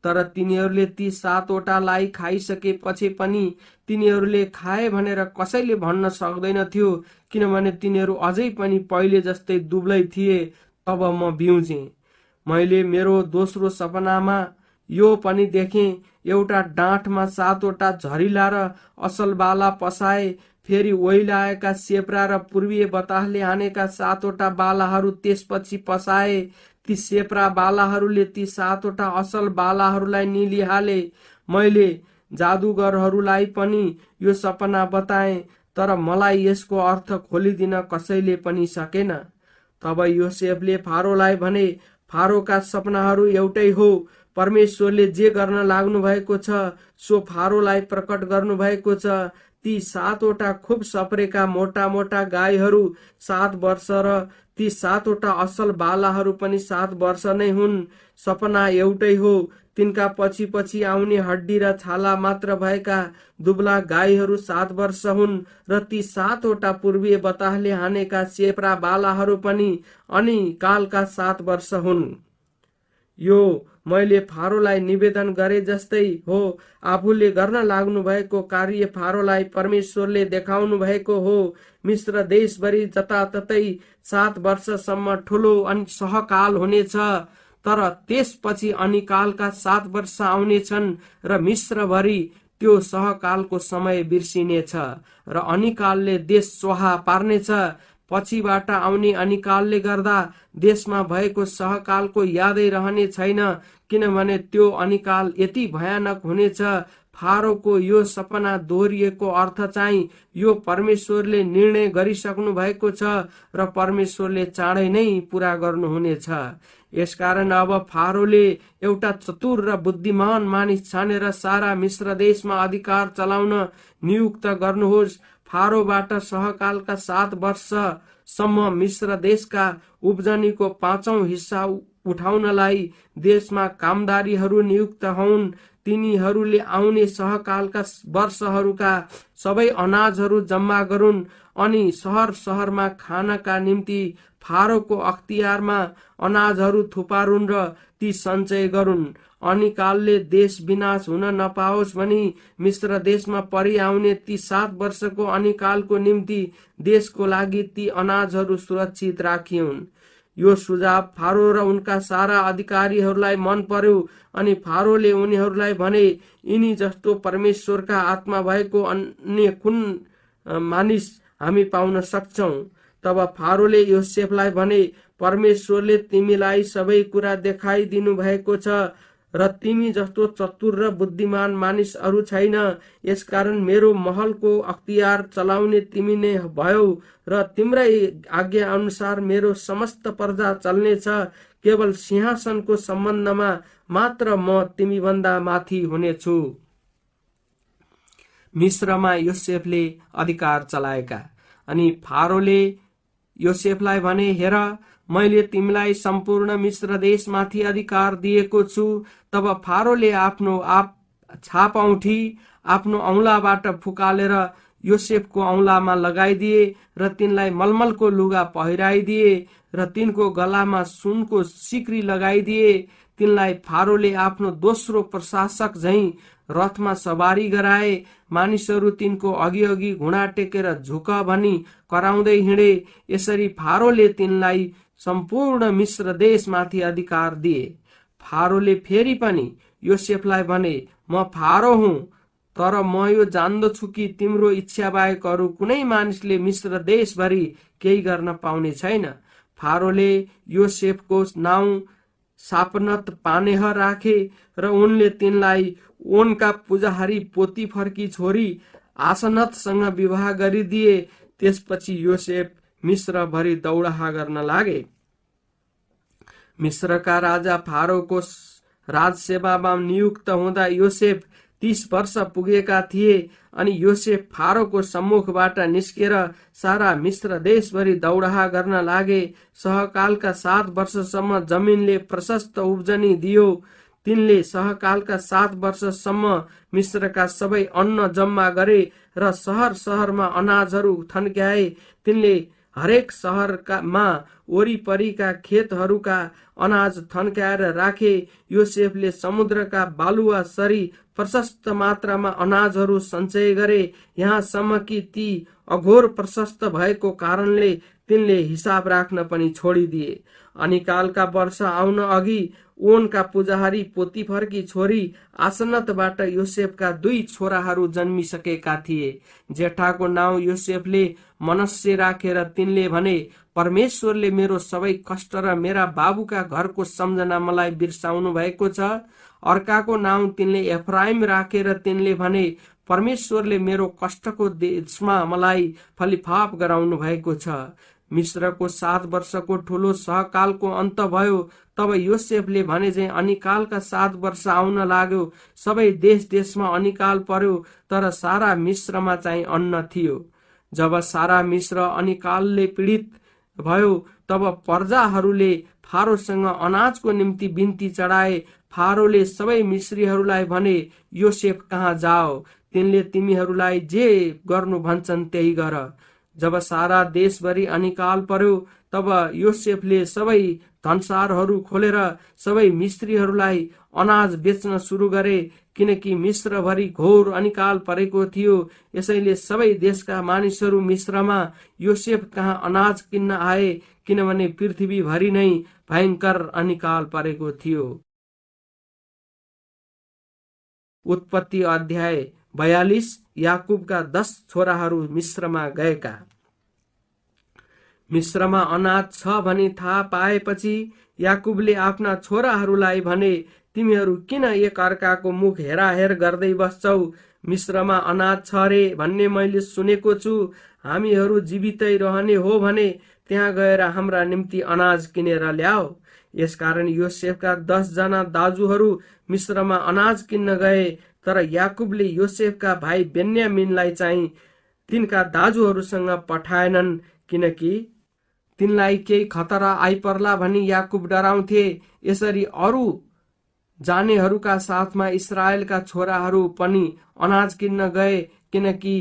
तर तिनीहरूले ती 7वटालाई खाइसकेपछि पनि तिनीहरूले खाए भनेर कसैले भन्न सक्दैन थियो, किनभने तिनीहरू अझै पनि पहिले जस्तै दुब्लै थिए। तब म बिउजेँ। मैले मेरो दोस्रो सपनामा यो पनि देखेँ, एउटा डाँठमा 7वटा झरिला र असल बाला पसाए। फेरि ओइलाएका सेप्रा र पूर्वीय बतासले हानेका 7वटा बालाहरू त्यसपछि पसाए। ती सेप्रा बालाहरूले ती 7वटा असल बालाहरूलाई निलिहाले। मैले जादुगरहरूलाई पनि यो सपना बताएँ, तर मलाई यसको अर्थ खोलिदिन कसैले पनि सकेन। तब योसेफले फारोलाई भने, फारोका सपनाहरू एउटै हो। परमेश्वरले जे गर्न लाग्नु भएको छ सो फारोलाई प्रकट गर्नु भएको छ। ती 7वटा खुब सप्रेका मोटा मोटा गाईहरू 7 वर्ष र ती 7वटा असल बालाहरू पनि 7 वर्ष नै हुन्। सपना एउटै हो। तिनका पछि पछि आउने हड्डी र छाला मात्र भएका दुब्ला गाईहरू 7 वर्ष हुन् र ती 7वटा पूर्वीय बतासले हानेका चेप्रा बालाहरू पनि अनि कालका 7 वर्ष हुन्। यो मैले फारोलाई निवेदन गरे जस्तै हो। आफूले गर्न लाग्नु भएको कार्य फारोलाई परमेश्वरले देखाउनु भएको हो। मिश्र देशभरि जताततै 7 वर्षसम्म ठुलो सहकाल हुनेछ, तर त्यसपछि अनिकालका 7 वर्ष आउनेछन् र मिश्रभरि त्यो सहकालको समय बिर्सिनेछ र अनिकालले देश स्वाहा पार्नेछ। पछिबाट आउने अनिकालले गर्दा देशमा भएको सहकालको यादै रहने छैन, किनभने त्यो अनिकाल यति भयानक हुनेछ। फारोको यो सपना दोहोरिएको अर्थ चाहिँ यो परमेश्वरले निर्णय गरिसक्नु भएको छ र परमेश्वरले चाँडै नै पूरा गर्नुहुनेछ। यसकारण अब फारोले एउटा चतुर र बुद्धिमान मानिस छानेर सारा मिश्र देशमा अधिकार चलाउन नियुक्त गर्नुहोस्। फारोबाट सहकालका 7 वर्षसम्म मिश्र देशका उब्जनीको 5औं हिस्सा उठाउनलाई देशमा कामदारीहरू नियुक्त हुन्। तिनीहरूले आउने सहकालका वर्षहरूका सबै अनाजहरू जम्मा गरून् अनि सहर सहरमा खानका निम्ति फारोको अख्तियारमा अनाजहरू थुपारुन् र ती सञ्चय गरून्। अनिकालले देश विनाश हुन नपाओस् भनी मिश्र देशमा परिआउने ती 7 वर्षको अनिकालको निम्ति देशको लागि ती अनाजहरू सुरक्षित राखिउन्। यो सुझाव फारो र उनका सारा अधिकारीहरूलाई मन पर्यो अनि फारोले उनीहरूलाई भने, यिनी जस्तो परमेश्वरका आत्मा भएको अन्य कुन मानिस हामी पाउन सक्छौं? तब फारोले योसेफलाई भने, परमेश्वरले तिमीलाई सबै कुरा देखाइदिनु भएको छ र तिमी जस्तो चतुर र बुद्धिमान मानिस अरू छैन। यसकारण मेरो महलको अख्तियार चलाउने तिमी नै भयौ र तिम्रै आज्ञा अनुसार मेरो समस्त प्रजा चल्नेछ। केवल सिंहासनको सम्बन्धमा मात्र म तिमी भन्दा माथि हुनेछु। मिश्रमा योसेफले अधिकार चलाएका। अनि फारोले योसेफलाई भने, हेर मैले तिमीलाई सम्पूर्ण मिश्र देशमाथि अधिकार दिएको छु। तब फारोले आफ्नो छाप औँठी आफ्नो औँलाबाट फुकालेर योसेफको औँलामा लगाइदिए र तिनलाई मलमलको लुगा पहिराइदिए र तिनको गलामा सुनको सिक्री लगाइदिए। तिनलाई फारोले आफ्नो दोस्रो प्रशासक झैं रथमा सवारी गराए। मानिसहरू तिनको अघि अघि घुँडा टेकेर झुक भनी कराउँदै हिँडे। यसरी फारोले तिनलाई सम्पूर्ण मिश्र देशमाथि अधिकार दिए। फारोले फेरि पनि योसेफलाई भने, म फारो हुँ, तर म यो जान्दछु कि तिम्रो इच्छा बाहेक अरू कुनै मानिसले मिश्र देशभरि केही गर्न पाउने छैन। फारोले योसेफको नाउँ सापनत पानेह राखे र उनले तिनलाई ओनका पुजाहारी पोतिफरकी छोरी आसनतसँग विवाह गरिदिए। त्यसपछि योसेफ मिश्रभरि दौडाहा गर्न लागे। मिश्रका राजा फारोको राजसेवामा नियुक्त हुँदा योसेफ 30 वर्ष पुगेका थिए। अनि योसेफ फारोको सम्मुखबाट निस्केर सारा मिश्र देशभरि दौडाहा गर्न लागे। सहकालका 7 वर्षसम्म जमिनले प्रशस्त उब्जनी दियो। तिनले सहकालका 7 वर्षसम्म मिश्रका सबै अन्न जम्मा गरे र सहर सहरमा अनाजहरू थन्क्याए। तिनले हरेक सहरमा वरिपरिका खेतहरूका अनाज थन्क्याएर राखे। योसेफले समुद्रका बालुवा सरी प्रशस्त मात्रामा अनाजहरू सञ्चय गरे, यहाँसम्म कि ती अघोर प्रशस्त भएको कारणले तिनले हिसाब राख्न पनि छोडिदिए। अनिकालका वर्ष आउन अघि ओनका पुजाहारी पोतिफरकी छोरी आसनतबाट योसेफका 2 छोराहरू जन्मिसकेका थिए। जेठाको नाउँ योसेफले मनस्से राखेर तिनले भने, परमेश्वरले मेरो सबै कष्ट र मेरा बाबुका घरको सम्झना मलाई बिर्साउनु भएको छ। अर्काको नाउँ तिनले एफ्राइम राखेर तिनले भने, परमेश्वरले मेरो कष्टको देशमा मलाई फलिफाप गराउनु भएको छ। मिश्रको 7 वर्षको ठुलो सहकालको अन्त भयो। तब योसेफले भने चाहिँ अनिकालका 7 वर्ष आउन लाग्यो। सबै देश देशमा अनिकाल पर्यो, तर सारा मिश्रमा चाहिँ अन्न थियो। जब सारा मिश्र अनिकालले पीडित भयो, तब प्रजाहरूले फारोसँग अनाजको निम्ति बिन्ती चढाए। फारोले सबै मिश्रीहरूलाई भने, योसेफ कहाँ जाओ, तिनले तिमीहरूलाई जे गर्नु भन्छन् त्यही गर। जब सारा देशभरि अनिकाल पर्यो, तब योसेफले सबै धनसारहरू खोलेर सबै मिश्रीहरूलाई अनाज बेच्न सुरु गरे, किनकि मिश्रभरि घोर अनिकाल परेको थियो। यसैले सबै देशका मानिसहरू मिश्रमा योसेफ कहाँ अनाज किन्न आए, किनभने पृथ्वीभरि नै भयंकर अनिकाल परेको थियो। उत्पत्ति अध्याय 42। याकुबका 10 छोराहरू मिश्रमा गएका। मिश्रमा अनाज छ भनी थाहा पाएपछि याकुबले आफ्ना छोराहरूलाई भने, तिमीहरू किन एक अर्काको मुख हेराहेर गर्दै बस्छौ? मिश्रमा अनाज छ रे भन्ने मैले सुनेको छु। हामीहरू जीवितै रहने हो भने त्यहाँ गएर हाम्रा निम्ति अनाज किनेर ल्याऊ। यसकारण योसेफका 10 जना दाजुहरू मिश्रमा अनाज किन्न गए। तर याकुबले योसेफका भाइ बेन्यामिनलाई चाहिँ तिनका दाजुहरूसँग पठाएनन्, किनकि तिनलाई केही खतरा आइपर्ला भनी याकुब डराउँथे। यसरी अरू जानेहरूका साथमा इस्राएलका छोराहरू पनि अनाज किन्न गए, किनकि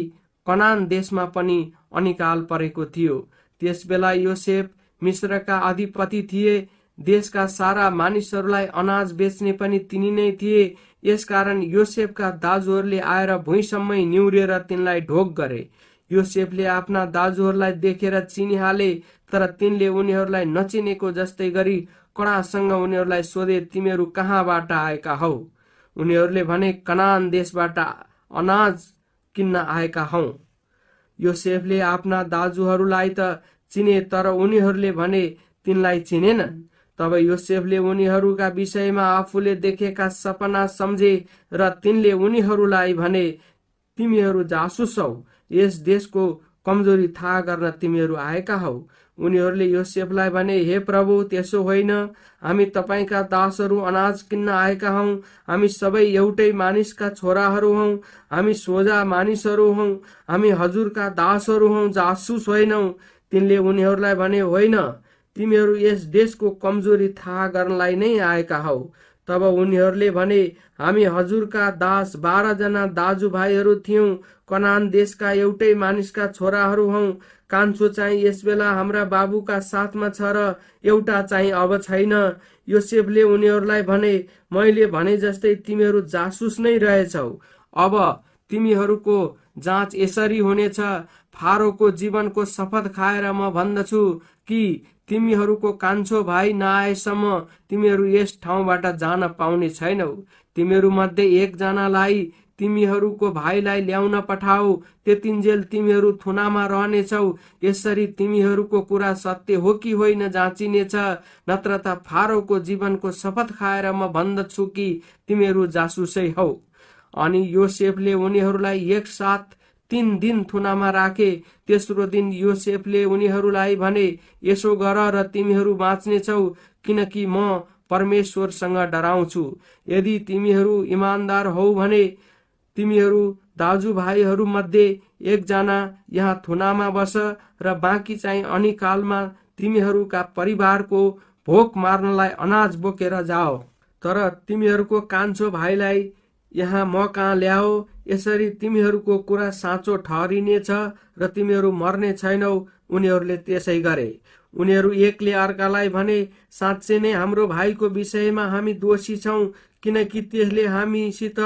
कनान देशमा पनि अनिकाल परेको थियो। त्यसबेला योसेफ मिश्रका अधिपति थिए। देशका सारा मानिसहरूलाई अनाज बेच्ने पनि तिनी नै थिए। यसकारण योसेफका दाजुहरूले आएर भुइँसम्मै निहुरेर तिनलाई ढोक गरे। योसेफले आफ्ना दाजुहरूलाई देखेर चिनिहाले, तर तिनले उनीहरूलाई नचिनेको जस्तै गरी कडासँग उनीहरूलाई सोधे, तिमीहरू कहाँबाट आएका हौ? उनीहरूले भने, कनान देशबाट अनाज किन्न आएका हौ। योसेफले आफ्ना दाजुहरूलाई त चिने, तर उनीहरूले भने तिनलाई चिनेनन्। तब योसेफले उनीहरूका विषयमा आफूले देखेका सपना सम्झे र तिनले उनीहरूलाई भने, तिमीहरू जासुस हौ, यस देशको कमजोरी थाहा गर्न तिमीहरू आएका हौ। उनीहरूले योसेफलाई भने, हे प्रभु, त्यसो होइन, हामी तपाईका दासहरू अनाज किन्न आएका हौ। हामी सबै एउटै मानिसका छोराहरू हौ। हामी सोझा मानिसहरू हौ। हामी हजुरका दासहरू हौ, जासुस होइनौ। तिनले उनीहरूलाई भने, होइन, तिमीहरू यस देशको कमजोरी थाहा गर्नलाई नै आएका हौ। तब उनीहरूले भने, हामी हजुरका दास 12 जना दाजुभाइहरू थियौं। कनान देशका एउटै मानिसका छोराहरू हौ। कान्छो चाहिँ यसबेला हाम्रा बाबुका साथमा छ र एउटा चाहिँ अब छैन। योसेफले उनीहरूलाई भने, मैले भने जस्तै तिमीहरू जासुस नै रहेछौ। अब तिमीहरूको जाँच यसरी हुनेछ, फारोको जीवनको शपथ खाएर म भन्दछु कि तिमीहरूको कान्छो भाइ नआएसम्म तिमीहरू यस ठाउँबाट जान पाउने छैनौ। तिमीहरू मध्ये एकजनालाई तिमीहरूको भाइलाई ल्याउन पठाऊ, त्यतिन्जेल तिमीहरू थुनामा रहनेछौ। यसरी तिमीहरूको कुरा सत्य हो कि होइन जाँचिनेछ, नत्र त फारोको जीवनको शपथ खाएर म भन्दछु कि तिमीहरू जासुसै हौ। अनि योसेफले उनीहरूलाई एकसाथ 3 दिन थुनामा राखे। तेस्रो दिन योसेफले उनीहरूलाई भने, यसो गर र तिमीहरू बाँच्नेछौ, किनकि म परमेश्वरसँग डराउँछु। यदि तिमीहरू इमानदार हौ भने तिमीहरू दाजुभाइहरू मध्ये एकजना यहाँ थुनामा बस र बाँकी चाहिँ अनिकालमा तिमीहरूका परिवारको भोक मार्नलाई अनाज बोकेर जाओ। तर तिमीहरूको कान्छो भाइलाई यहाँ म कहाँ ल्याओ। यसरी तिमीहरूको कुरा साँचो ठहरिनेछ र तिमीहरू मर्ने छैनौ। उनीहरूले त्यसै गरे। उनीहरू एकले अर्कालाई भने, साँच्चै नै हाम्रो भाइको विषयमा हामी दोषी छौं, किनकि त्यसले हामीसित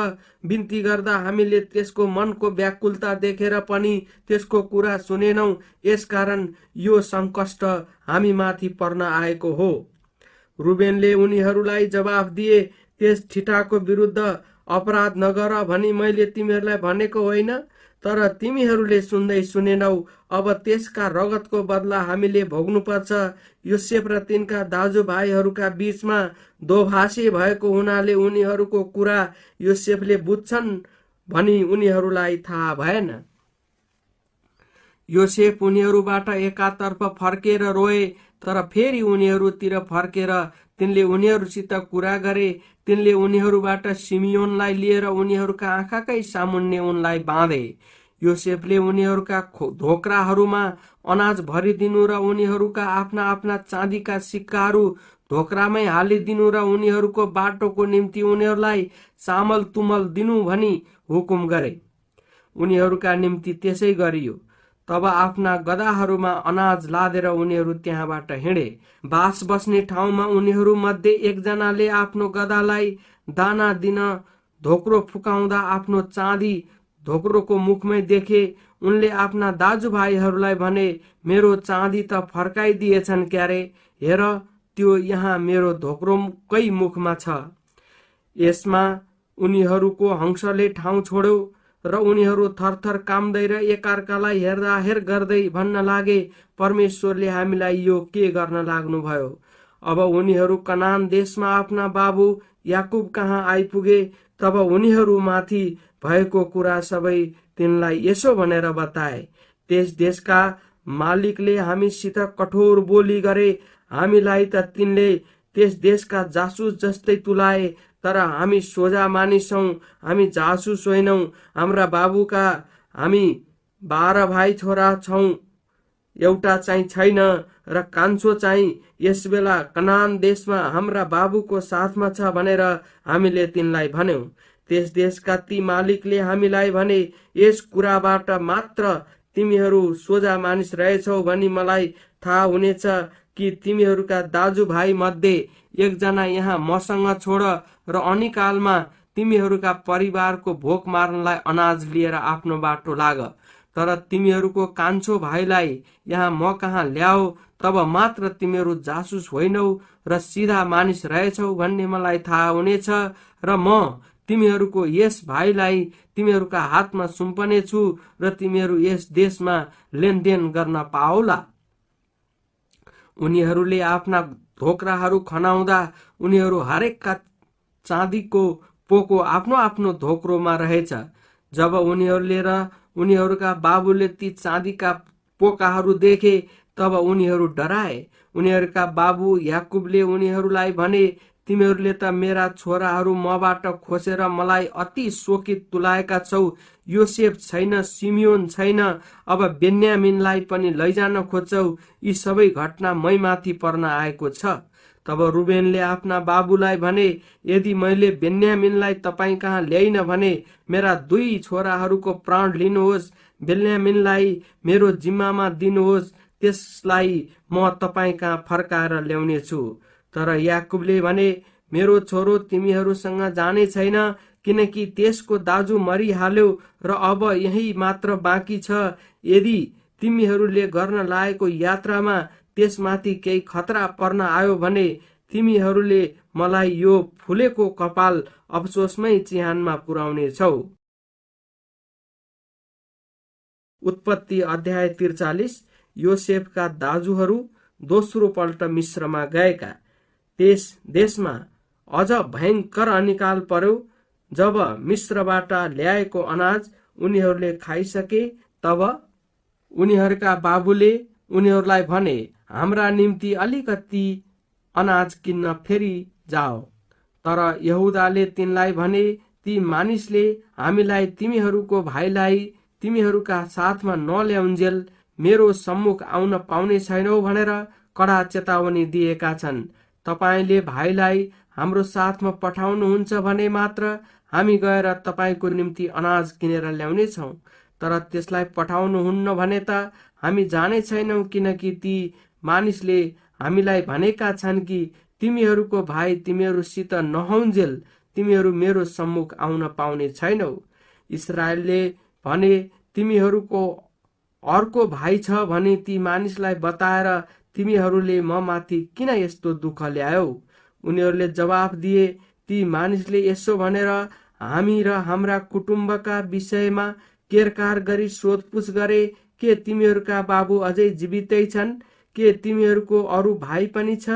बिन्ती गर्दा हामीले त्यसको मनको व्याकुलता देखेर पनि त्यसको कुरा सुनेनौ। यसकारण यो संकष्ट हामी माथि पर्न आएको हो। रुबेनले उनीहरूलाई जवाफ दिए, त्यस ठिटाको विरुद्ध अपराध नगर भनी मैले तिमीहरूलाई भनेको होइन, तर तिमीहरूले सुन्दै सुनेनौ। अब त्यसका रगतको बदला हामीले भोग्नुपर्छ। योसेफ र तिनका दाजुभाइहरूका बीचमा दोभाषी भएको हुनाले उनीहरूको कुरा योसेफले बुझ्छन् भनी उनीहरूलाई थाहा भएन। योसेफ उनीहरूबाट एकातर्फ फर्केर रोए, तर फेरि उनीहरूतिर फर्केर तिनले उनीहरूसित कुरा गरे। तिनले उनीहरूबाट सिमियोनलाई लिएर उनीहरूका आँखाकै सामुन्ने उनलाई बाँधे। योसेफले उनीहरूका धोक्राहरूमा अनाज भरिदिनु र उनीहरूका आफ्ना आफ्ना चाँदीका सिक्काहरू धोक्रामै हालिदिनु र उनीहरूको बाटोको निम्ति उनीहरूलाई चामल तुमल दिनु भनी हुकुम गरे। उनीहरूका निम्ति त्यसै गरियो। तब आफ्ना गधाहरूमा अनाज लादेर उनीहरू त्यहाँबाट हिँडे। बास बस्ने ठाउँमा उनीहरू मध्ये एकजनाले आफ्नो गधालाई दाना दिन धोक्रो फुकाउँदा आफ्नो चाँदी धोक्रोको मुखमै देखे। उनले आफ्ना दाजुभाइहरूलाई भने, मेरो चाँदी त फर्काइदिएछन् क्यारे, हेर त्यो यहाँ मेरो धोक्रोकै मुखमा छ। यसमा उनीहरूको हंसले ठाउँ छोड्यो र उनीहरू थरथर काम्दै र एकअर्कालाई हेरदाहेर गर्दै भन्न लागे, परमेश्वरले हामीलाई यो के गर्न लाग्नुभयो। अब उनीहरू कनान देशमा आफ्ना बाबु याकुब कहाँ आइपुगे। तब उनीहरूमाथि भएको कुरा सबै तिनलाई यसो भनेर बताए, त्यस देशका मालिकले हामीसित कठोर बोली गरे। हामीलाई त तिनले त्यस देशका जासुस जस्तै तुलाए, तर हामी सोझा मानिस हौं, हामी जासुस होइनौं। हाम्रा बाबुका हामी 12 भाइ छोरा छौं, एउटा चाहिँ छैन र कान्छो चाहिँ यसबेला कनान देशमा हाम्रा बाबुको साथमा छ भनेर हामीले तिनलाई भन्यौं। त्यस देशका ती मालिकले हामीलाई भने, यस कुराबाट मात्र तिमीहरू सोझा मानिस रहेछौ भनी मलाई थाहा हुनेछ कि तिमीहरूका दाजुभाइ मध्ये एकजना यहाँ मसँग छोड र अनिकालमा तिमीहरूका परिवारको भोक मार्नलाई अनाज लिएर आफ्नो बाटो लाग। तर तिमीहरूको कान्छो भाइलाई यहाँ म कहाँ ल्याओ, तब मात्र तिमीहरू जासुस होइनौ र सिधा मानिस रहेछौ भन्ने मलाई थाहा हुनेछ र म तिमीहरूको यस भाइलाई तिमीहरूका हातमा सुम्पने छु र तिमीहरू यस देशमा लेनदेन गर्न पाओला। उनीहरूले आफ्ना धोक्राहरू खनाउँदा उनीहरू हरेकका चाँदीको पोको आफ्नो आफ्नो धोक्रोमा रहेछ। जब उनीहरूले र उनीहरूका बाबुले ती चाँदीका पोकाहरू देखे, तब उनीहरू डराए। उनीहरूका बाबु याकुबले उनीहरूलाई भने, तिमीहरूले त मेरा छोराहरू मबाट खोसेर मलाई अति शोकित तुलाएका छौ। योसेफ छैन, सिमियोन छैन, अब बेन्यामिनलाई पनि लैजान खोज्छौ। यी सबै घटना मैमाथि पर्न आएको छ। तब रुबेनले आफ्ना बाबुलाई भने, यदि मैले बेन्यामिनलाई तपाईँ कहाँ ल्याइन भने मेरा 2 छोराहरूको प्राण लिनुहोस्, बेन्यामिनलाई मेरो जिम्मामा दिनुहोस्, त्यसलाई म तपाईँ कहाँ फर्काएर ल्याउने छु। तर याकुबले भने, मेरो छोरो तिमीहरूसँग जाने छैन, किनकि त्यसको दाजु मरिहाल्यो र अब यही मात्र बाँकी छ। यदि तिमीहरूले गर्न लागेको यात्रामा त्यसमाथि केही खतरा पर्न आयो भने तिमीहरूले मलाई यो फुलेको कपाल अफसोसमै चिहानमा पुर्याउने छौ। उत्पत्ति अध्याय 43। योसेफका दाजुहरू दोस्रो पल्ट मिस्रमा गएका। त्यस देशमा अझ भयंकर अनिकाल पर्यो। जब मिस्रबाट ल्याएको अनाज उनीहरूले खाइसके, तब उनीहरूका बाबुले उनीहरूलाई भने, हाम्रा निम्ति अलिकति अनाज किन्न फेरि जाओ। तर यहुदाले तिनलाई भने, ती मानिसले हामीलाई तिमीहरूको भाइलाई तिमीहरूका साथमा नल्याउन्जेल मेरो सम्मुख आउन पाउने छैनौ भनेर कडा चेतावनी दिएका छन्। तपाईले भाइलाई हाम्रो साथमा पठाउनुहुन्छ भने मात्र हामी गएर तपाईको निम्ति अनाज किनेर ल्याउने छौं। तर त्यसलाई पठाउनुहुन्न भने त हामी जाने छैनौं, किनकि ती मानिसले हामीलाई भनेका छन् कि तिमीहरूको भाइ तिमीहरूसित नहुन्जेल तिमीहरू मेरो सम्मुख आउन पाउने छैनौ। इस्राएलले भने, तिमीहरूको अर्को भाइ छ भने ती मानिसलाई बताएर तिमीहरूले म माथि किन यस्तो दुःख ल्यायौ? उनीहरूले जवाफ दिए, ती मानिसले यसो भनेर हामी र हाम्रा कुटुम्बका विषयमा केरकार गरी सोधपुछ गरे, के तिमीहरूका बाबु अझै जीवितै छन्? के तिमीहरूको अरू भाइ पनि छ?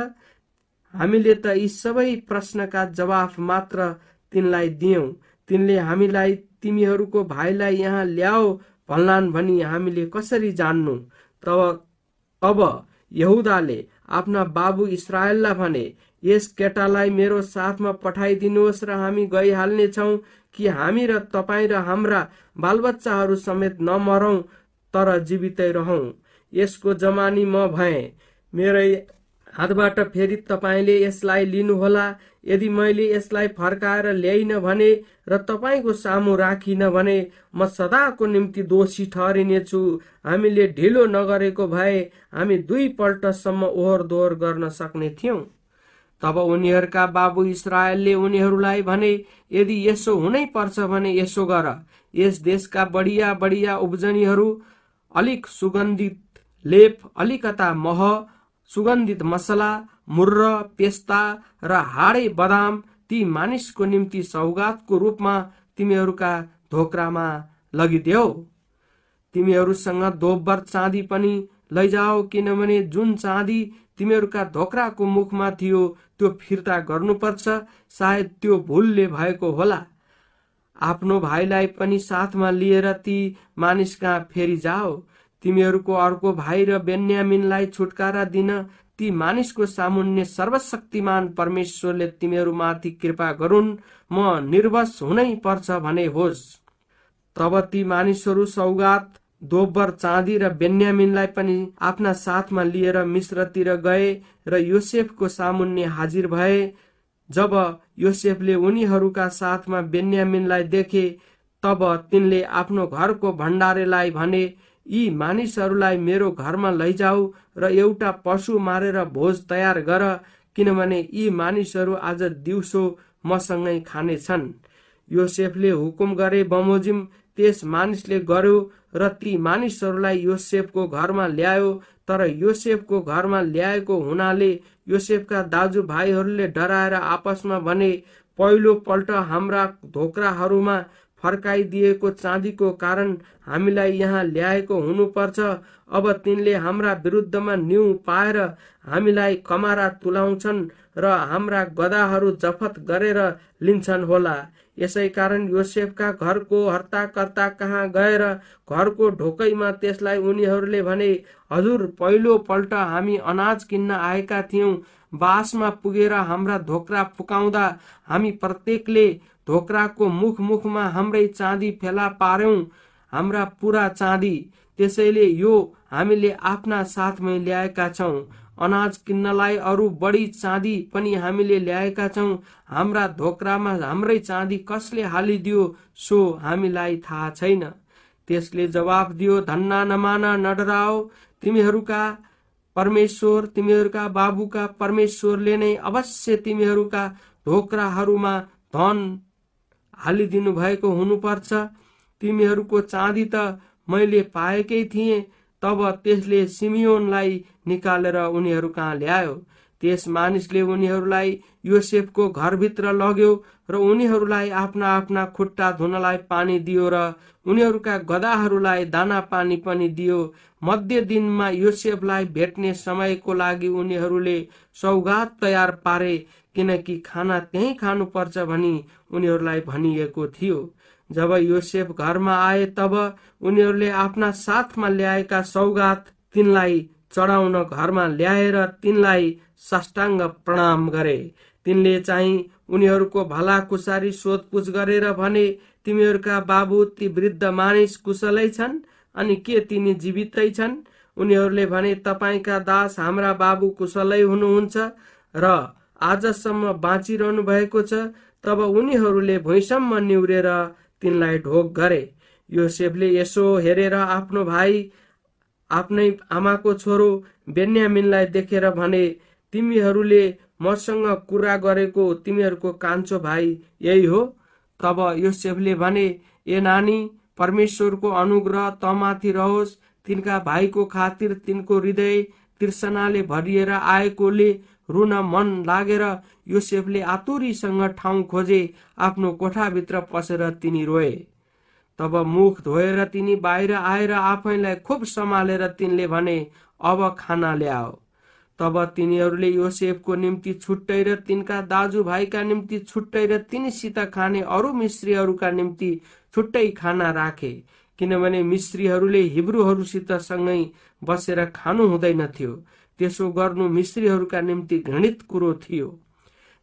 हामीले त यी सबै प्रश्नका जवाफ मात्र तिनलाई दियौं। तिनले हामीलाई तिमीहरूको भाइलाई यहाँ ल्याओ भन्लान् भनी हामीले कसरी जान्नु? तब यहुदाले आफ्ना बाबु इस्राएललाई भने, यस केटालाई मेरो साथमा पठाइदिनुहोस् र हामी गइहाल्नेछौँ कि हामी र तपाईँ र हाम्रा बालबच्चाहरू समेत नमरौँ तर जीवितै रहौँ। यसको जमानी म भएँ, मेरै हातबाट फेरि तपाईँले यसलाई लिनुहोला। यदि मैले यसलाई फर्काएर ल्याइन भने र तपाईँको सामु राखिन भने म सदाको निम्ति दोषी ठहरिनेछु। हामीले ढिलो नगरेको भए हामी 2 पल्टसम्म ओहोर दोहोर गर्न सक्ने थियौँ। तब उनीहरूका बाबु इस्राएलले उनीहरूलाई भने, यदि यसो हुनै पर्छ भने यसो गर, यस देशका बढिया बढिया उब्जनीहरू, अलिक सुगन्धित लेप, अलिकता मह, सुगन्धित मसला, मुर्र, पेस्ता र हाडे बदाम ती मानिसको निम्ति सौगातको रूपमा तिमीहरूका धोक्रामा लगिदेऊ। तिमीहरूसँग दोब्बर चाँदी पनि लैजाओ, किनभने जुन चाँदी तिमीहरूका धोक्राको मुखमा थियो त्यो फिर्ता गर्नुपर्छ। सायद त्यो भुलले भएको होला। आफ्नो भाइलाई पनि साथमा लिएर ती मानिस कहाँ फेरि जाओ। तिमीहरूको अर्को भाइ र बेन्यामिनलाई छुटकारा दिन ती मानिसको सामुन्ने सर्वशक्तिमान परमेश्वरले तिमीहरूमाथि कृपा गरून्, म निर्वश हुनै पर्छ भने होस्। तब ती मानिसहरू सौगात, दोब्बर चाँदी र बेन्यामिनलाई पनि आफ्ना साथमा लिएर मिस्रतिर गए र योसेफको सामुन्ने हाजिर भए। जब योसेफले उनीहरूका साथमा बेन्यामिनलाई देखे, तब तिनले आफ्नो घरको भण्डारेलाई भने, यी मानिसहरूलाई मेरो घरमा लैजाऊ र एउटा पशु मारेर भोज तयार गर, किनभने यी मानिसहरू आज दिउँसो मसँगै खानेछन्। योसेफले हुकुम गरे बमोजिम त्यस मानिसले गर्यो र ती मानिसहरूलाई योसेफको घरमा ल्यायो। तर योसेफको घरमा ल्याएको हुनाले योसेफका दाजुभाइहरूले डराएर आपसमा भने, पहिलो पल्ट हाम्रा धोक्राहरूमा फर्काइदिएको चाँदीको कारण हामीलाई यहाँ ल्याएको हुनुपर्छ। अब तिनले हाम्रा विरुद्धमा न्यु पाएर हामीलाई कमारा तुलाउँछन् र हाम्रा गधाहरू जफत गरेर लिन्छन् होला। यसै कारण योसेफका घरको हर्ताकर्ता कहाँ गएर घरको ढोकैमा त्यसलाई उनीहरूले भने, हजुर, पहिलो पल्ट हामी अनाज किन्न आएका थियौँ। बासमा पुगेर हाम्रा धोक्रा फुकाउँदा हामी प्रत्येकले धोक्राको मुखमा हाम्रै चाँदी फेला पार्यौं, हाम्रा पुरा चाँदी। त्यसैले यो हामीले आफ्ना साथमै ल्याएका छौं। अनाज किन्नलाई अरू बढी चाँदी पनि हामीले ल्याएका छौं। हाम्रा धोक्रामा हाम्रै चाँदी कसले हालिदियो सो हामीलाई थाहा छैन। त्यसले जवाफ दियो, धन्ना नमान, नडराओ। तिमीहरूका परमेश्वर, तिमीहरूका बाबुका परमेश्वरले नै अवश्य तिमीहरूका धोक्राहरूमा धन हालिदिनु भएको हुनुपर्छ। तिमीहरूको चाँदी त मैले पाएकै थिएँ। तब त्यसले सिमियोनलाई निकालेर उनीहरू कहाँ ल्यायो। त्यस मानिसले उनीहरूलाई योसेफको घरभित्र लग्यो र उनीहरूलाई आफ्ना आफ्ना खुट्टा धुनलाई पानी दियो र उनीहरूका गधाहरूलाई दाना पानी पनि दियो। मध्य दिनमा योसेफलाई भेट्ने समयको लागि उनीहरूले सौगात तयार पारे, किनकि खाना त्यही खानुपर्छ भनी उनीहरूलाई भनिएको थियो। जब योसेफ घरमा आए तब उनीहरूले आफ्ना साथमा ल्याएका सौगात तिनलाई चढाउन घरमा ल्याएर तिनलाई साष्टाङ्ग प्रणाम गरे। तिनले चाहिँ उनीहरूको भलाकुसारी सोधपुछ गरेर भने, तिमीहरूका बाबु ती वृद्ध मानिस कुशलै छन्, अनि के तिनी जीवितै छन्? उनीहरूले भने, तपाईका दास हाम्रा बाबु कुशलै हुनुहुन्छ र आजसम्म बाँचिरहनु भएको छ। तब उनीहरूले भुइँसम्म निहुरेर तिनलाई ढोक गरे। योसेफले यसो हेरेर आफ्नो भाइ, आफ्नै आमाको छोरो बेन्यामिनलाई देखेर भने, तिमीहरूले मसँग कुरा गरेको तिमीहरूको कान्छो भाइ यही हो? तब योसेफले भने, ए नानी, परमेश्वरको अनुग्रह तमाथि रहोस्। तिनका भाइको खातिर तिनको हृदय तृष्णाले भरिएर आएकोले रुन मन लागेर योसेफले आतुरीसँग ठाउँ खोजे। आफ्नो कोठाभित्र पसेर तिनी रोए। तब मुख धोएर तिनी बाहिर आएर आफैलाई खुब सम्हालेर तिनले भने, अब खाना ल्याओ। तब तिनीहरूले योसेफको निम्ति छुट्टै र तिनका दाजुभाइका निम्ति छुट्टै र तिनीसित खाने अरू मिश्रीहरूका निम्ति छुट्टै खाना राखे, किनभने मिश्रीहरूले हिब्रूहरूसित सँगै बसेर खानु हुँदैनथ्यो। त्यसो गर्नु मिश्रीहरूका निम्ति घृणित कुरो थियो।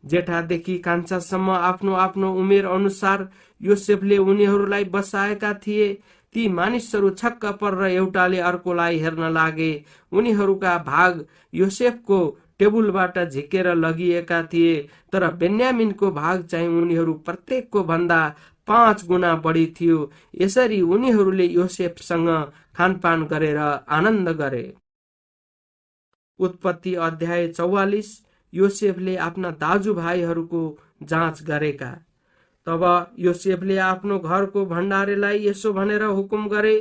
जेठादेखि कान्छासम्म आफ्नो आफ्नो उमेर अनुसार योसेफले उनीहरूलाई बसाएका थिए। ती मानिसहरू छक्क परेर एउटाले अर्कोलाई हेर्न लागे। उनीहरूका भाग योसेफको टेबुलबाट झिकेर लगिएका थिए, तर बेन्यामिनको भाग चाहिँ उनीहरू प्रत्येकको भन्दा 5 गुणा बढी थियो। यसरी उनीहरूले योसेफसँग खानपान गरेर आनन्द गरे। उत्पत्ति अध्याय 44। योसेफले आफ्ना दाजुभाइहरूको जाँच गरेका। तब योसेफले आफ्नो घरको भण्डारीलाई यसो भनेर हुकुम गरे,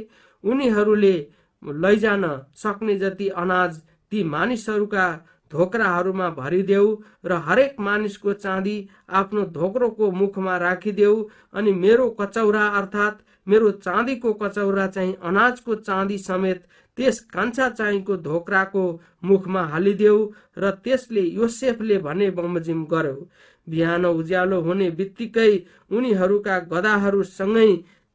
उनीहरूले लैजान सक्ने जति अनाज ती मानिसहरूका धोक्राहरूमा भरिदेऊ र हरेक मानिसको चाँदी आफ्नो धोक्रोको मुखमा राखिदेऊ। अनि मेरो कचौरा अर्थात् मेरो चाँदीको कचौरा चाहिँ अनाजको चाँदी समेत त्यस कान्छा चाहिँको धोक्राको मुखमा हालिदेऊ। र त्यसले योसेफले भने बमोजिम गर्यो। बिहान उज्यालो हुने बित्तिकै उनीहरूका गधाहरूसँगै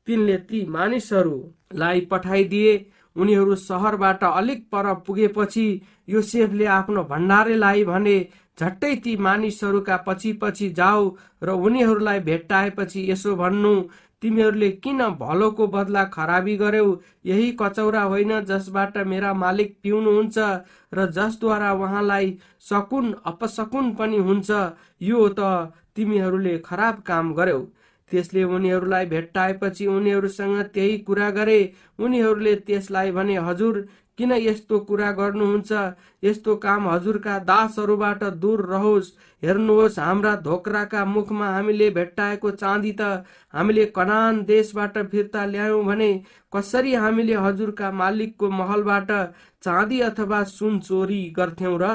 तिनले ती मानिसहरूलाई पठाइदिए। उनीहरू सहरबाट अलिक पर पुगेपछि योसेफले आफ्नो भण्डारीलाई भने, झट्टै ती मानिसहरूका पछि पछि जाऊ र उनीहरूलाई भेट्टाएपछि यसो भन्नु, तिमीहरूले किन भलोको बदला खराबी गर्यौ? यही कचौरा होइन जसबाट मेरा मालिक पिउनुहुन्छ र जसद्वारा उहाँलाई सकुन अपसकुन पनि हुन्छ? यो त तिमीहरूले खराब काम गर्यौ। त्यसले उनीहरूलाई भेट्टाएपछि उनीहरूसँग त्यही कुरा गरे। उनीहरूले त्यसलाई भने, हजुर किन यस्तो कुरा गर्नुहुन्छ? यस्तो काम हजुरका दासहरूबाट दूर रहोस्। हेर्नुहोस्, हाम्रा धोक्राका मुखमा हामीले भेट्टाएको चाँदी त हामीले कनान देशबाट फिर्ता ल्यायौं भने कसरी हामीले हजुरका मालिकको महलबाट चाँदी अथवा सुन चोरी गर्थ्यौं र?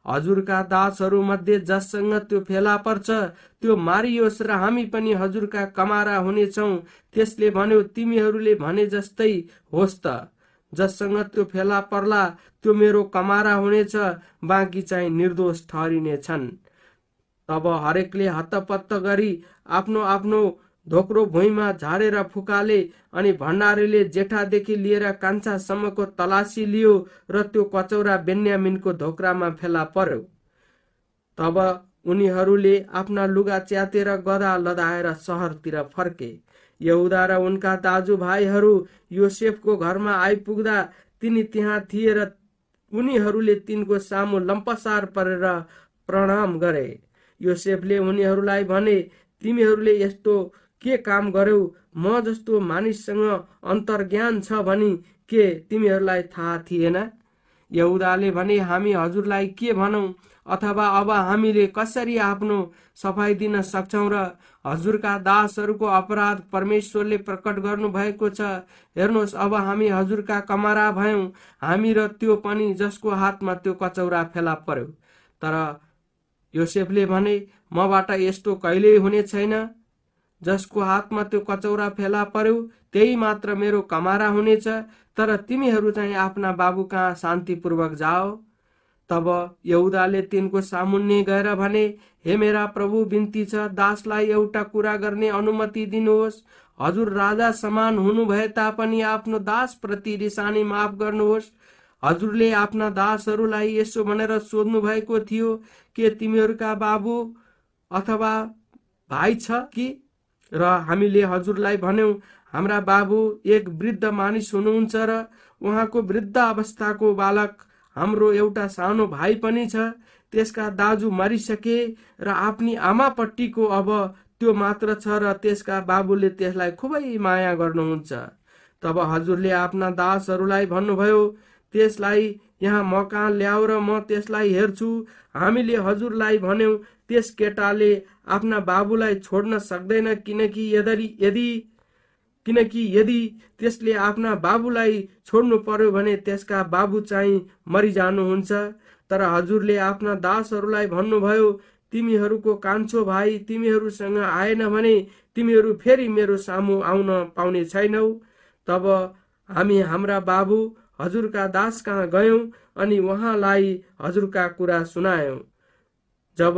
हजुरका दासहरू मध्ये जससँग त्यो फेला पर्छ त्यो मारियोस् र हामी पनि हजुरका कमारा हुनेछौं। त्यसले भन्यो, तिमीहरूले भने जस्तै होस् त। जससँग त्यो फेला पर्ला त्यो मेरो कमारा हुनेछ, बाँकी चाहिँ निर्दोष ठहरिनेछन्। तब हरेकले हत्तपत्त गरी आफ्नो आफ्नो धोक्रो भुइँमा झारेर फुकाले। अनि भण्डारीले जेठादेखि लिएर कान्छासम्मको तलासी लियो र त्यो कचौरा बेन्यामिनको धोक्रामा फेला पर्यो। तब उनीहरूले आफ्ना लुगा च्यातेर गधा लदाएर सहरतिर फर्के। यहुदा र उनका दाजुभाइहरू योसेफको घरमा आइपुग्दा तिनी त्यहाँ थिए र उनीहरूले तिनको सामु लम्पसार परेर प्रणाम गरे। योसेफले उनीहरूलाई भने, तिमीहरूले यस्तो के काम गर्यौ? म जस्तो मानिससँग अन्तर्ज्ञान छ भनी के तिमीहरूलाई थाहा थिएन? यहुदाले भने, हामी हजुरलाई के भनौं? अथवा अब हामीले कसरी आफ्नो सफाई दिन सक्छौं र हजुरका दासहरूको अपराध परमेश्वरले प्रकट गर्नु भएको छ। हेर्नुहोस्, अब हामी हजुरका कमारा भयौं, हामी र त्यो पनि जसको हातमा त्यो कचौरा फेला पर्यो। तर योसेफले भने, मबाट यस्तो कहिल्यै हुने छैन। जसको हातमा त्यो कचौरा फेला पर्यो त्यही मात्र मेरो कमारा हुनेछ। तर तिमीहरू चाहिँ आफ्ना बाबु कहाँ शान्तिपूर्वक जाओ। तब यहुदाले तिनको सामुन्ने गएर भने, हे मेरा प्रभु, बिन्ती छ, दासलाई एउटा कुरा गर्ने अनुमति दिनुहोस्। हजुर राजा समान हुनु भए तापनि आफ्नो दास प्रति रिसानी माफ गर्नुहोस्। हजुरले आफ्ना दासहरूलाई यसो भनेर सोध्नु भएको थियो, के तिमीहरूका बाबु अथवा भाइ छ कि? र हामीले हजुरलाई भन्यौं, हाम्रा बाबु एक वृद्ध मानिस हुनुहुन्छ र उहाँको वृद्ध अवस्थाको बालक हाम्रो एउटा सानो भाइ पनि छ। त्यसका दाजु मरिसके र आफ्नी आमापट्टिको अब त्यो मात्र छ र त्यसका बाबुले त्यसलाई खुबै माया गर्नुहुन्छ। तब हजुरले आफ्ना दासहरूलाई भन्नुभयो, त्यसलाई यहाँ म कहाँ ल्याऊ र म त्यसलाई हेर्छु। हामीले हजुरलाई भन्यौं, त्यस केटाले आफ्ना बाबुलाई छोड्न सक्दैन, किनकि यदि त्यसले आफ्ना बाबुलाई छोड्नु पर्यो भने त्यसका बाबु चाहिँ मरिजानुहुन्छ। तर हजुरले आफ्ना दासहरूलाई भन्नुभयो, तिमीहरूको कान्छो भाइ तिमीहरूसँग आएन भने तिमीहरू फेरि मेरो सामु आउन पाउने छैनौ। तब हामी हाम्रा बाबु हजुरका दास कहाँ गयौं अनि उहाँलाई हजुरका कुरा सुनायौं। जब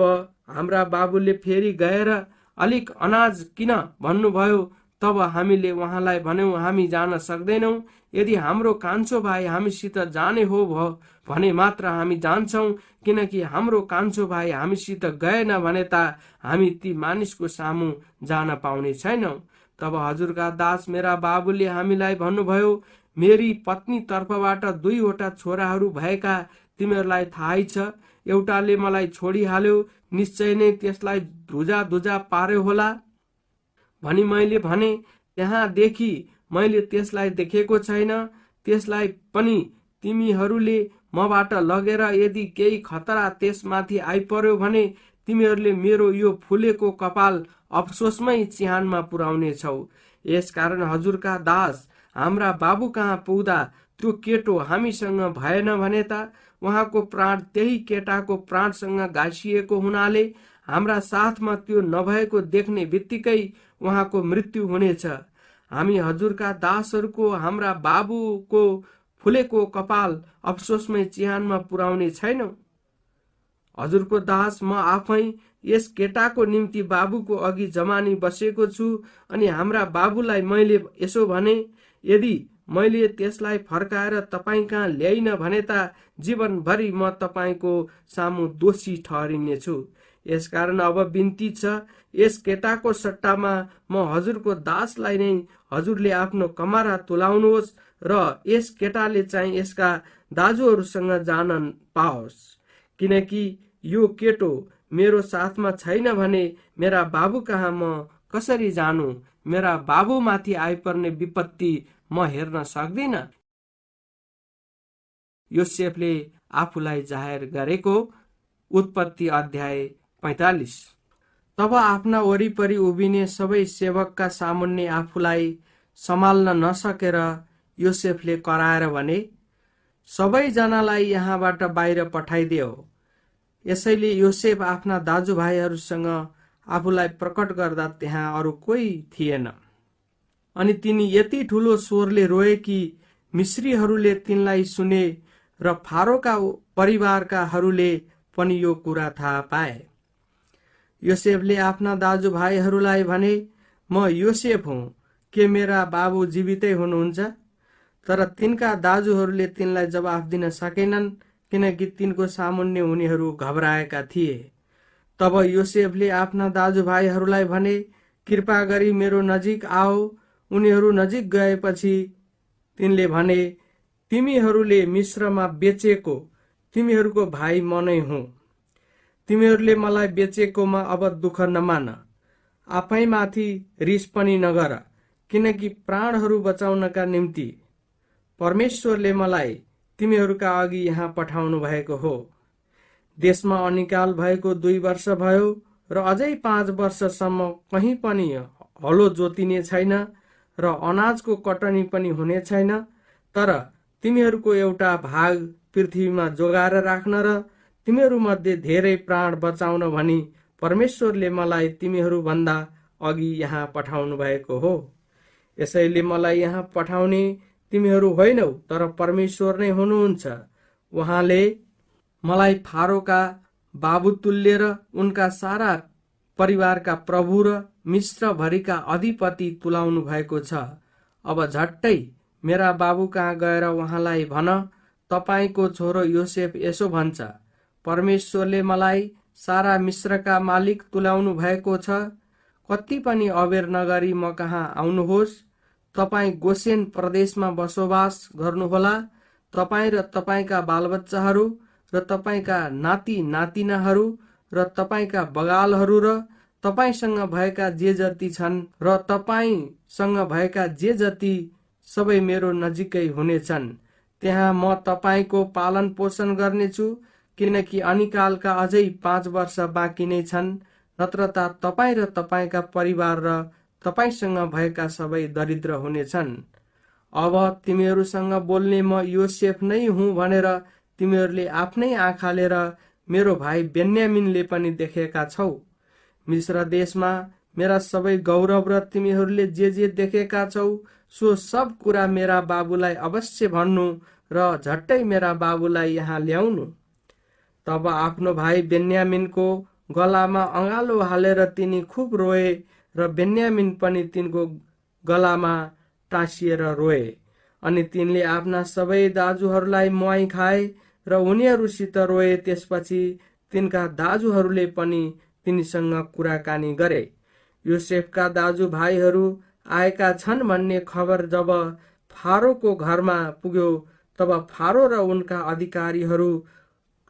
हाम्रा बाबुले फेरि गएर अलिक अनाज किन भन्नुभयो, तब हामीले उहाँलाई भन्यौं, हामी जान सक्दैनौं। यदि हाम्रो कान्छो भाइ हामीसित जाने हो भने मात्र हामी जान्छौं, किनकि हाम्रो कान्छो भाइ हामीसित गएन भने त हामी ती मानिसको सामु जान पाउने छैनौं। तब हजुरका दास मेरा बाबुले हामीलाई भन्नुभयो, मेरी पत्नी तर्फबाट 2वटा छोराहरू भएका तिमीहरूलाई थाहै छ। एउटाले मलाई छोडिहाल्यो, निश्चय नै त्यसलाई धुजा पार्यो होला भनी मैले भने। त्यहाँदेखि मैले त्यसलाई देखेको छैन। त्यसलाई पनि तिमीहरूले मबाट लगेर यदि केही खतरा त्यसमाथि आइपर्यो भने तिमीहरूले मेरो यो फुलेको कपाल अफसोसमै चिहानमा पुर्याउने छौ। यसकारण हजुरका दास हाम्रा बाबु कहाँ पुग्दा त्यो केटो हामीसँग भएन भने त उहाँको प्राण त्यही केटाको प्राणसँग गाँसिएको हुनाले हाम्रा साथमा त्यो नभएको देख्ने बित्तिकै उहाँको मृत्यु हुनेछ। हामी हजुरका दासहरूको हाम्रा बाबुको फुलेको कपाल अफसोसमै चिहानमा पुर्याउने छैनौं। हजुरको दास म आफै यस केटाको निम्ति बाबुको अघि जमानी बसेको छु। अनि हाम्रा बाबुलाई मैले यसो भने, यदि मैले त्यसलाई फर्काएर तपाईँ कहाँ ल्याइन भने त जीवनभरि म तपाईँको सामु दोषी ठहरिनेछु। यसकारण अब बिन्ती छ, यस केटाको सट्टामा म हजुरको दासलाई नै हजुरले आफ्नो कमारा तुलाउनुहोस् र यस केटाले चाहिँ यसका दाजुहरूसँग जान पाओस्। किनकि यो केटो मेरो साथमा छैन भने मेरा बाबु कहाँ म कसरी जानु? मेरा बाबुमाथि आइपर्ने विपत्ति म हेर्न सक्दिन। योसेफले आफूलाई जाहेर गरेको। उत्पत्ति अध्याय 45। तब आफ्ना वरिपरि उभिने सबै सेवकका सामुन्ने आफूलाई सम्हाल्न नसकेर योसेफले कराएर भने, सबैजनालाई यहाँबाट बाहिर पठाइदेऊ। यसैले योसेफ आफ्ना दाजुभाइहरूसँग आफूलाई प्रकट गर्दा त्यहाँ अरू कोही थिएन। अनि तिनी यति ठुलो स्वरले रोए कि मिश्रीहरूले तिनलाई सुने र फारोका परिवारकाहरूले पनि यो कुरा थाहा पाए। योसेफले आफ्ना दाजुभाइहरूलाई भने, म योसेफ हुँ, के मेरा बाबु जीवितै हुनुहुन्छ? तर तिनका दाजुहरूले तिनलाई जवाफ दिन सकेनन्, किनकि तिनको सामुन्ने उनीहरू घबराएका थिए। तब योसेफले आफ्ना दाजुभाइहरूलाई भने, कृपा गरी मेरो नजिक आओ। उनीहरू नजिक गएपछि तिनले भने, तिमीहरूले मिश्रमा बेचेको तिमीहरूको भाइ म नै हुँ। तिमीहरूले मलाई बेचेकोमा अब दुःख नमान, आफैमाथि रिस पनि नगर, किनकि प्राणहरू बचाउनका निम्ति परमेश्वरले मलाई तिमीहरूका अघि यहाँ पठाउनु भएको हो। देशमा अनिकाल भएको 2 वर्ष भयो र अझै 5 वर्षसम्म कहीँ पनि हलो जोतिने छैन र अनाजको कटनी पनि हुने छैन। तर तिमीहरूको एउटा भाग पृथ्वीमा जोगाएर राख्न र तिमीहरू मध्ये धेरै प्राण बचाउन भनी परमेश्वरले मलाई तिमीहरू भन्दा अघि यहाँ पठाउनु भएको हो। यसैले मलाई यहाँ पठाउने तिमीहरू होइनौ, तर परमेश्वर नै हुनुहुन्छ। उहाँले मलाई फारोका बाबुतुल्य र उनका सारा परिवारका प्रभु र मिश्रभरिका अधिपति तुलाउनु भएको छ। अब झट्टै मेरा बाबु कहाँ गएर उहाँलाई भन, तपाईको छोरो योसेफ यसो भन्छ, परमेश्वरले मलाई सारा मिश्रका मालिक तुल्याउनु भएको छ। कति पनि अबेर नगरी म कहाँ आउनुहोस्। तपाईँ गोसेन प्रदेशमा बसोबास गर्नुहोला। तपाईँ र तपाईँका बालबच्चाहरू र तपाईँका नाति नातिनाहरू र तपाईँका बगालहरू र तपाईँसँग भएका जे जति छन् र तपाईँसँग भएका जे जति सबै मेरो नजिकै हुनेछन्। त्यहाँ म तपाईँको पालन पोषण गर्नेछु, किनकि अनिकालका अझै 5 वर्ष बाँकी नै छन्। नत्र त तपाईँ र तपाईँका परिवार र तपाईँसँग भएका सबै दरिद्र हुनेछन्। अब तिमीहरूसँग बोल्ने म योसेफ नै हुँ भनेर तिमीहरूले आफ्नै आँखाले र मेरो भाइ बेन्यामिनले पनि देखेका छौ। मिश्र देशमा मेरा सबै गौरव र तिमीहरूले जे देखेका छौ सो सब कुरा मेरा बाबुलाई अवश्य भन्नु र झट्टै मेरा बाबुलाई यहाँ ल्याउनु। तब आफ्नो भाइ बेन्यामिनको गलामा अँगालो हालेर तिनी खुब रोए र बेन्यामिन पनि तिनको गलामा टाँसिएर रोए। अनि तिनले आफ्ना सबै दाजुहरूलाई मुहाई खाए र उनीहरूसित रोए। त्यसपछि तिनका दाजुहरूले पनि तिनीसँग कुराकानी गरे। योसेफका दाजुभाइहरू आएका छन् भन्ने खबर जब फारोको घरमा पुग्यो तब फारो र उनका अधिकारीहरू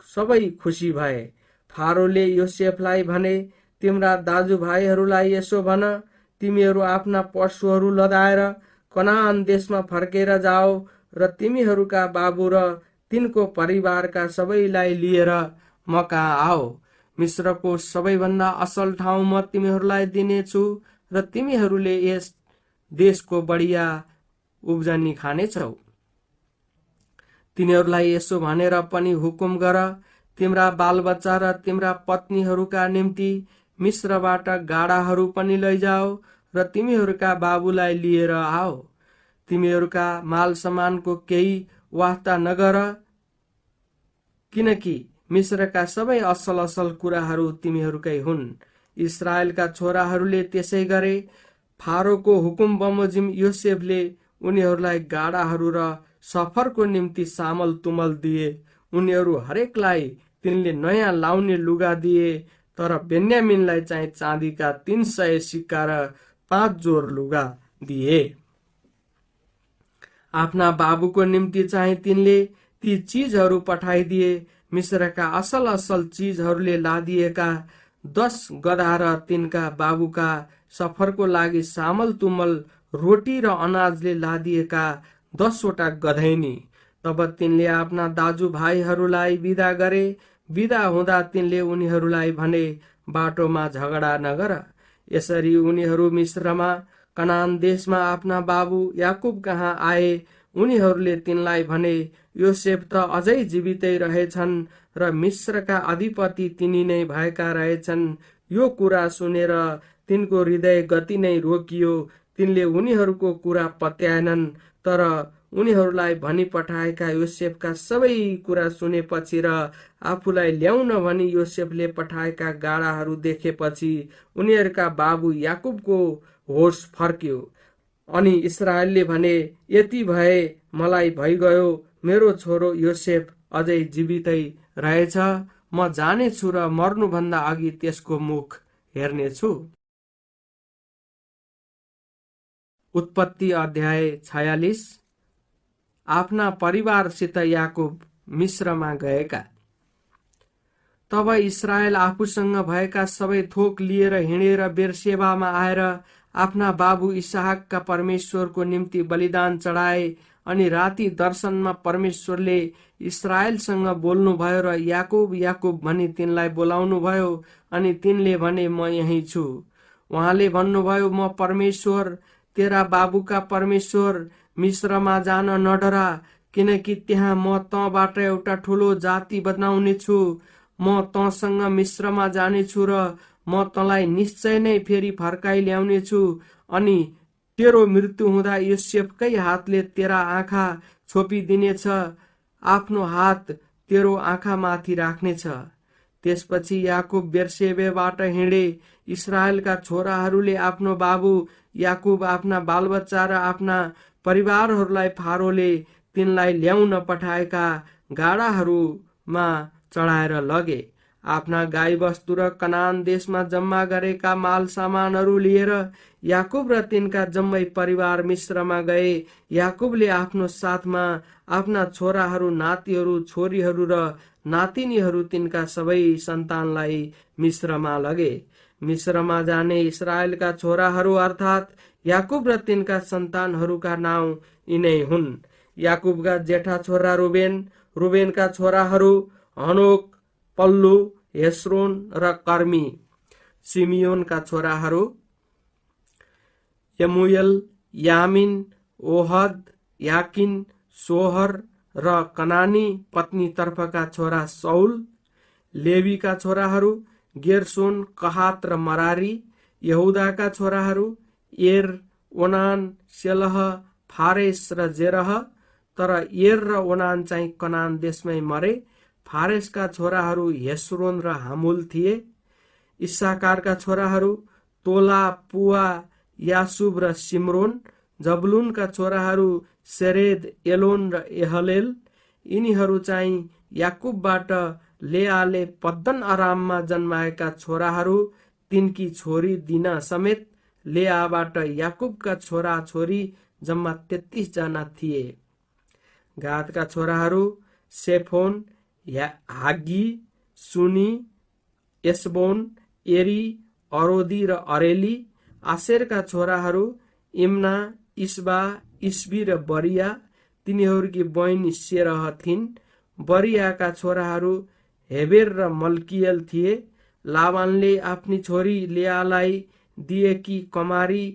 सबै खुसी भए। फारोले योसेफलाई भने, तिम्रा दाजुभाइहरूलाई यसो भन, तिमीहरू आफ्ना पशुहरू लदाएर कनान देशमा फर्केर जाओ र तिमीहरूका बाबु र तिनको परिवारका सबैलाई लिएर म कहाँ आओ। मिश्रको सबैभन्दा असल ठाउँ म तिमीहरूलाई दिनेछु र तिमीहरूले यस देशको बढिया उब्जनी खानेछौ। तिनीहरूलाई यसो भनेर पनि हुकुम गर, तिम्रा बालबच्चा र तिम्रा पत्नीहरूका निम्ति मिश्रबाट गाडाहरू पनि लैजाओ र तिमीहरूका बाबुलाई लिएर आओ। तिमीहरूका माल सामानको केही वास्ता नगर, किनकि मिश्रका सबै असल असल कुराहरू तिमीहरूकै हुन्। इस्राएलका छोराहरूले त्यसै गरे। फारोको हुकुम बमोजिम योसेफले उनीहरूलाई गाडाहरू र सफरको निम्ति सामल तुमल दिए। उनीहरू हरेकलाई तिनले नयाँ लाउने लुगा दिए, तर बेन्यामिनलाई चाहिँ चाँदीका 300 सिक्का र 5 जोर लुगा दिए। आफ्ना बाबुको निम्ति चाहिँ तिनले ती चीजहरू पठाइदिए। मिश्रका असल असल चीजहरूले लादिएका 10 गधा र तिनका बाबुका सफरको लागि सामल तुमल रोटी र अनाजले लादिएका 10 वटा गधैनी। तब तिनले आफ्ना दाजुभाइहरूलाई विदा गरे। विदा हुँदा तिनले उनीहरूलाई भने, बाटोमा झगडा नगर। यसरी उनीहरू मिश्रमा कनान देशमा आफ्ना बाबु याकुब कहाँ आए। उनीहरूले तिनलाई भने, योसेफ त अझै जीवितै रहेछन् र मिश्रका अधिपति तिनी नै भएका रहेछन्। यो कुरा सुनेर तिनको हृदय गति नै रोकियो। तिनले उनीहरूको कुरा पत्याएनन्, तर उनीहरूलाई भनी पठाएका योसेफका सबै कुरा सुनेपछि र आफूलाई ल्याउन भनी योसेफले पठाएका गाडाहरू देखेपछि उनीहरूका बाबु याकुबको होस फर्क्यो। अनि इस्राएलले भने, यति भए मलाई भइगयो, मेरो छोरो योसेफ अझै जीवितै रहेछ। म जानेछु र मर्नुभन्दा अघि त्यसको मुख हेर्नेछु। उत्पत्ति अध्याय 46। आफ्ना परिवारसित याकुब मिश्रमा गएका। तब इस्राएल आफूसँग भएका सबै थोक लिएर हिँडेर बेरसेबामा आएर आफ्ना बाबु इसहाकका परमेश्वरको निम्ति बलिदान चढाए। अनि राति दर्शनमा परमेश्वरले इस्राएलसँग बोल्नुभयो र याकुब याकुब भनी तिनलाई बोलाउनु भयो। अनि तिनले भने, म यही छु। उहाँले भन्नुभयो, म परमेश्वर, तेरा बाबुका परमेश्वर। मिश्रमा जान नडरा, किनकि त्यहाँ म तँबाट एउटा ठुलो जाति बनाउने छु। म तँसँग मिश्रमा जानेछु र म तँलाई निश्चय नै फेरि फर्काइ ल्याउने छु। अनि तेरो मृत्यु हुँदा योसेफकै हातले तेरा आँखा छोपिदिनेछ। आफ्नो हात तेरो आँखामाथि राख्नेछ। त्यसपछि याकुब बेरसेबेबाट हिँडे। इस्राएलका छोराहरूले आफ्नो बाबु याकुब, आफ्ना बालबच्चा र आफ्ना परिवारहरूलाई फारोले तिनलाई ल्याउन पठाएका गाडाहरूमा चढाएर लगे। आफ्ना गाई बस्तु र कनान देशमा जम्मा गरेका माल सामानहरू लिएर याकुब र तिनका जम्मै परिवार मिश्रमा गए। याकुबले आफ्नो साथमा आफ्ना छोराहरू, नातिहरू, छोरीहरू र नातिनीहरू, तिनका सबै सन्तानलाई मिश्रमा लगे। मिश्रमा जाने इस्राएलका छोराहरू अर्थात् याकुब र तिनका सन्तानहरूका नाउँ यिनै हुन्। याकुबका जेठा छोरा रुबेन। रुबेनका छोराहरू हनोक, पल्लु, हेस्रोन र कर्मी। सिमियोनका छोराहरू यमुएल, यामिन, ओहद, याकिन, सोहर र कनानी पत्नी तर्फका छोरा सौल। लेवीका छोराहरू गेर्सोन, कहात र मरारी। यहुदाका छोराहरू एर, ओनान, सेलह, फारेस र जेरह। तर एर र ओनान चाहिँ कनान देशमै मरे। फारेसका छोराहरू हेस्रोन र हामुल थिए। इस्साकारका छोराहरू तोला, पुवा, यासुब र सिम्रोन। जबुलुनका छोराहरू सेरेद, एलोन र एहलेल। यिनीहरू चाहिँ याकुबबाट लेआले पद्दन अराममा जन्माएका छोराहरू। तिनकी छोरी दिना समेत लेआबाट याकुबका छोरा छोरी जम्मा 33 जना थिए। गादका छोराहरू सेफोन, हागी, सुनी, एसबोन, एरी, अरोदी र अरेली। आशेरका छोराहरू इम्ना, इस्बा, इस्बी र बरिया। तिनीहरूकी बहिनी सेरह थिइन्। बरियाका छोराहरू हेबेर र मल्कियल थिए। लाबानले आफ्नी छोरी लेआलाई दिएकी कमारी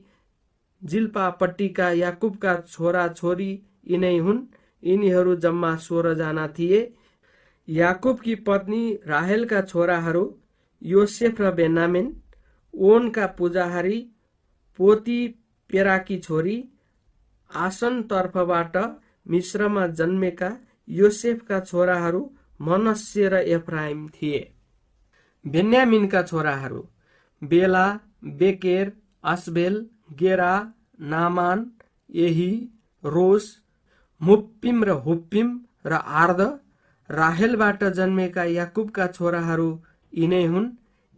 जिल्पापट्टिका याकुबका छोरा छोरी यिनै हुन्। यिनीहरू जम्मा 16 जना थिए। याकुबकी पत्नी राहेलका छोराहरू योसेफ र बेन्यामिन। ओनका पुजाहारी पोती पेराकी छोरी आसन तर्फबाट मिश्रमा जन्मेका योसेफका छोराहरू मनस्से र एफ्राइम थिए। बेन्यामिनका छोराहरू बेला, बेकेर, अस्बेल, गेरा, नामान, एही, रोस, मुप्पिम र हुप्पिम र आर्द। राहेलबाट जन्मेका याकुबका छोराहरू यिनै हुन्।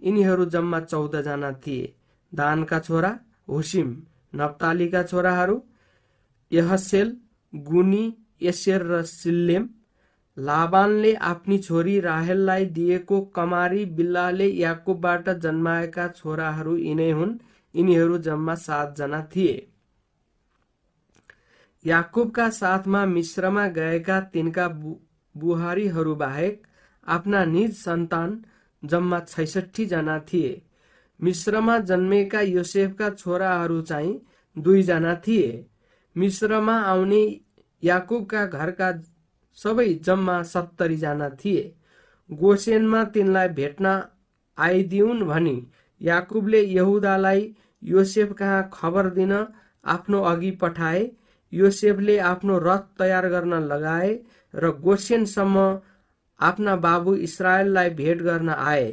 यिनीहरू जम्मा 14 जना थिए। दानका छोरा हुसिम। नप्तालीका छोराहरू यहसेल, गुनी, एसेर र सिल्लेम। लाबानले आफ्नी छोरी राहेललाई दिएको कमारी बिल्लाले याकुबबाट जन्माएका छोराहरू यिनै हुन्। यिनीहरू जम्मा 7 जना थिए। याकुबका साथमा मिश्रमा गएका तिनका बुहारीहरू बाहेक आफ्ना निज सन्तान जम्मा 66 जना थिए। मिश्रमा जन्मेका योसेफका छोराहरू चाहिँ 2 जना थिए। मिश्रमा आउने याकुबका घरका सबै जम्मा 70 जना थिए। गोसेनमा तिनलाई भेट्न आइदिउन् भनी याकुबले यहुदालाई योसेफ कहाँ खबर दिन आफ्नो अघि पठाए। योसेफले आफ्नो रथ तयार गर्न लगाए र गोसेनसम्म आफ्ना बाबु इस्राएललाई भेट गर्न आए।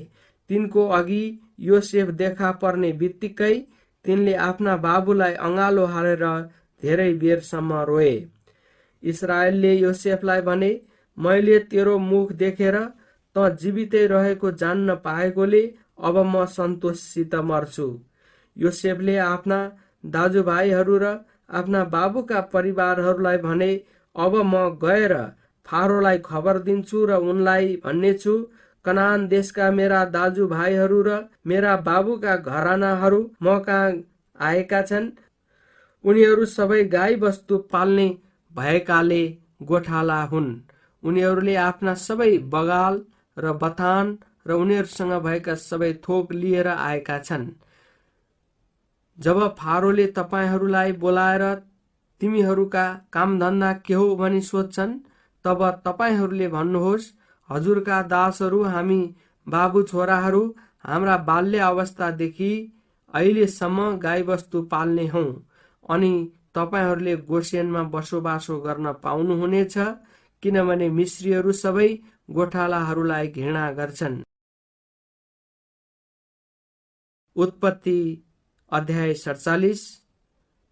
तिनको अघि योसेफ देखा पर्ने बित्तिकै तिनले आफ्ना बाबुलाई अँगालो हालेर धेरै बेरसम्म रोए। इस्राएलले योसेफलाई भने, मैले तेरो मुख देखेर त जीवितै रहेको जान्न पाएकोले अब म सन्तोषसित मर्छु। योसेफले आफ्ना दाजुभाइहरू र आफ्ना बाबुका परिवारहरूलाई भने, अब म गएर फारोलाई खबर दिन्छु र उनलाई भन्नेछु, कनान देशका मेरा दाजुभाइहरू र मेरा बाबुका घरानाहरू म कहाँ आएका छन्। उनीहरू सबै गाई बस्तु पाल्ने भएकाले गोठाला हुन्। उनीहरूले आफ्ना सबै बगाल र बथान र उनीहरूसँग भएका सबै थोक लिएर आएका छन्। जब फारोले तपाईहरूलाई बोलाएर तिमीहरूका कामधन्दा के हो भनी सोध्छन्, तब तपाईहरूले भन्नुहोस्, हजुरका दासहरू हामी बाबु छोराहरू हाम्रा बाल्य अवस्थादेखि अहिलेसम्म गाईबस्तु पाल्ने हौं। अनि तपाईहरूले गोसेनमा बसोबासो गर्न पाउनुहुनेछ, किनभने मिश्रीहरू सबै गोठालाहरूलाई घृणा गर्छन्। उत्पत्ति अध्याय 47।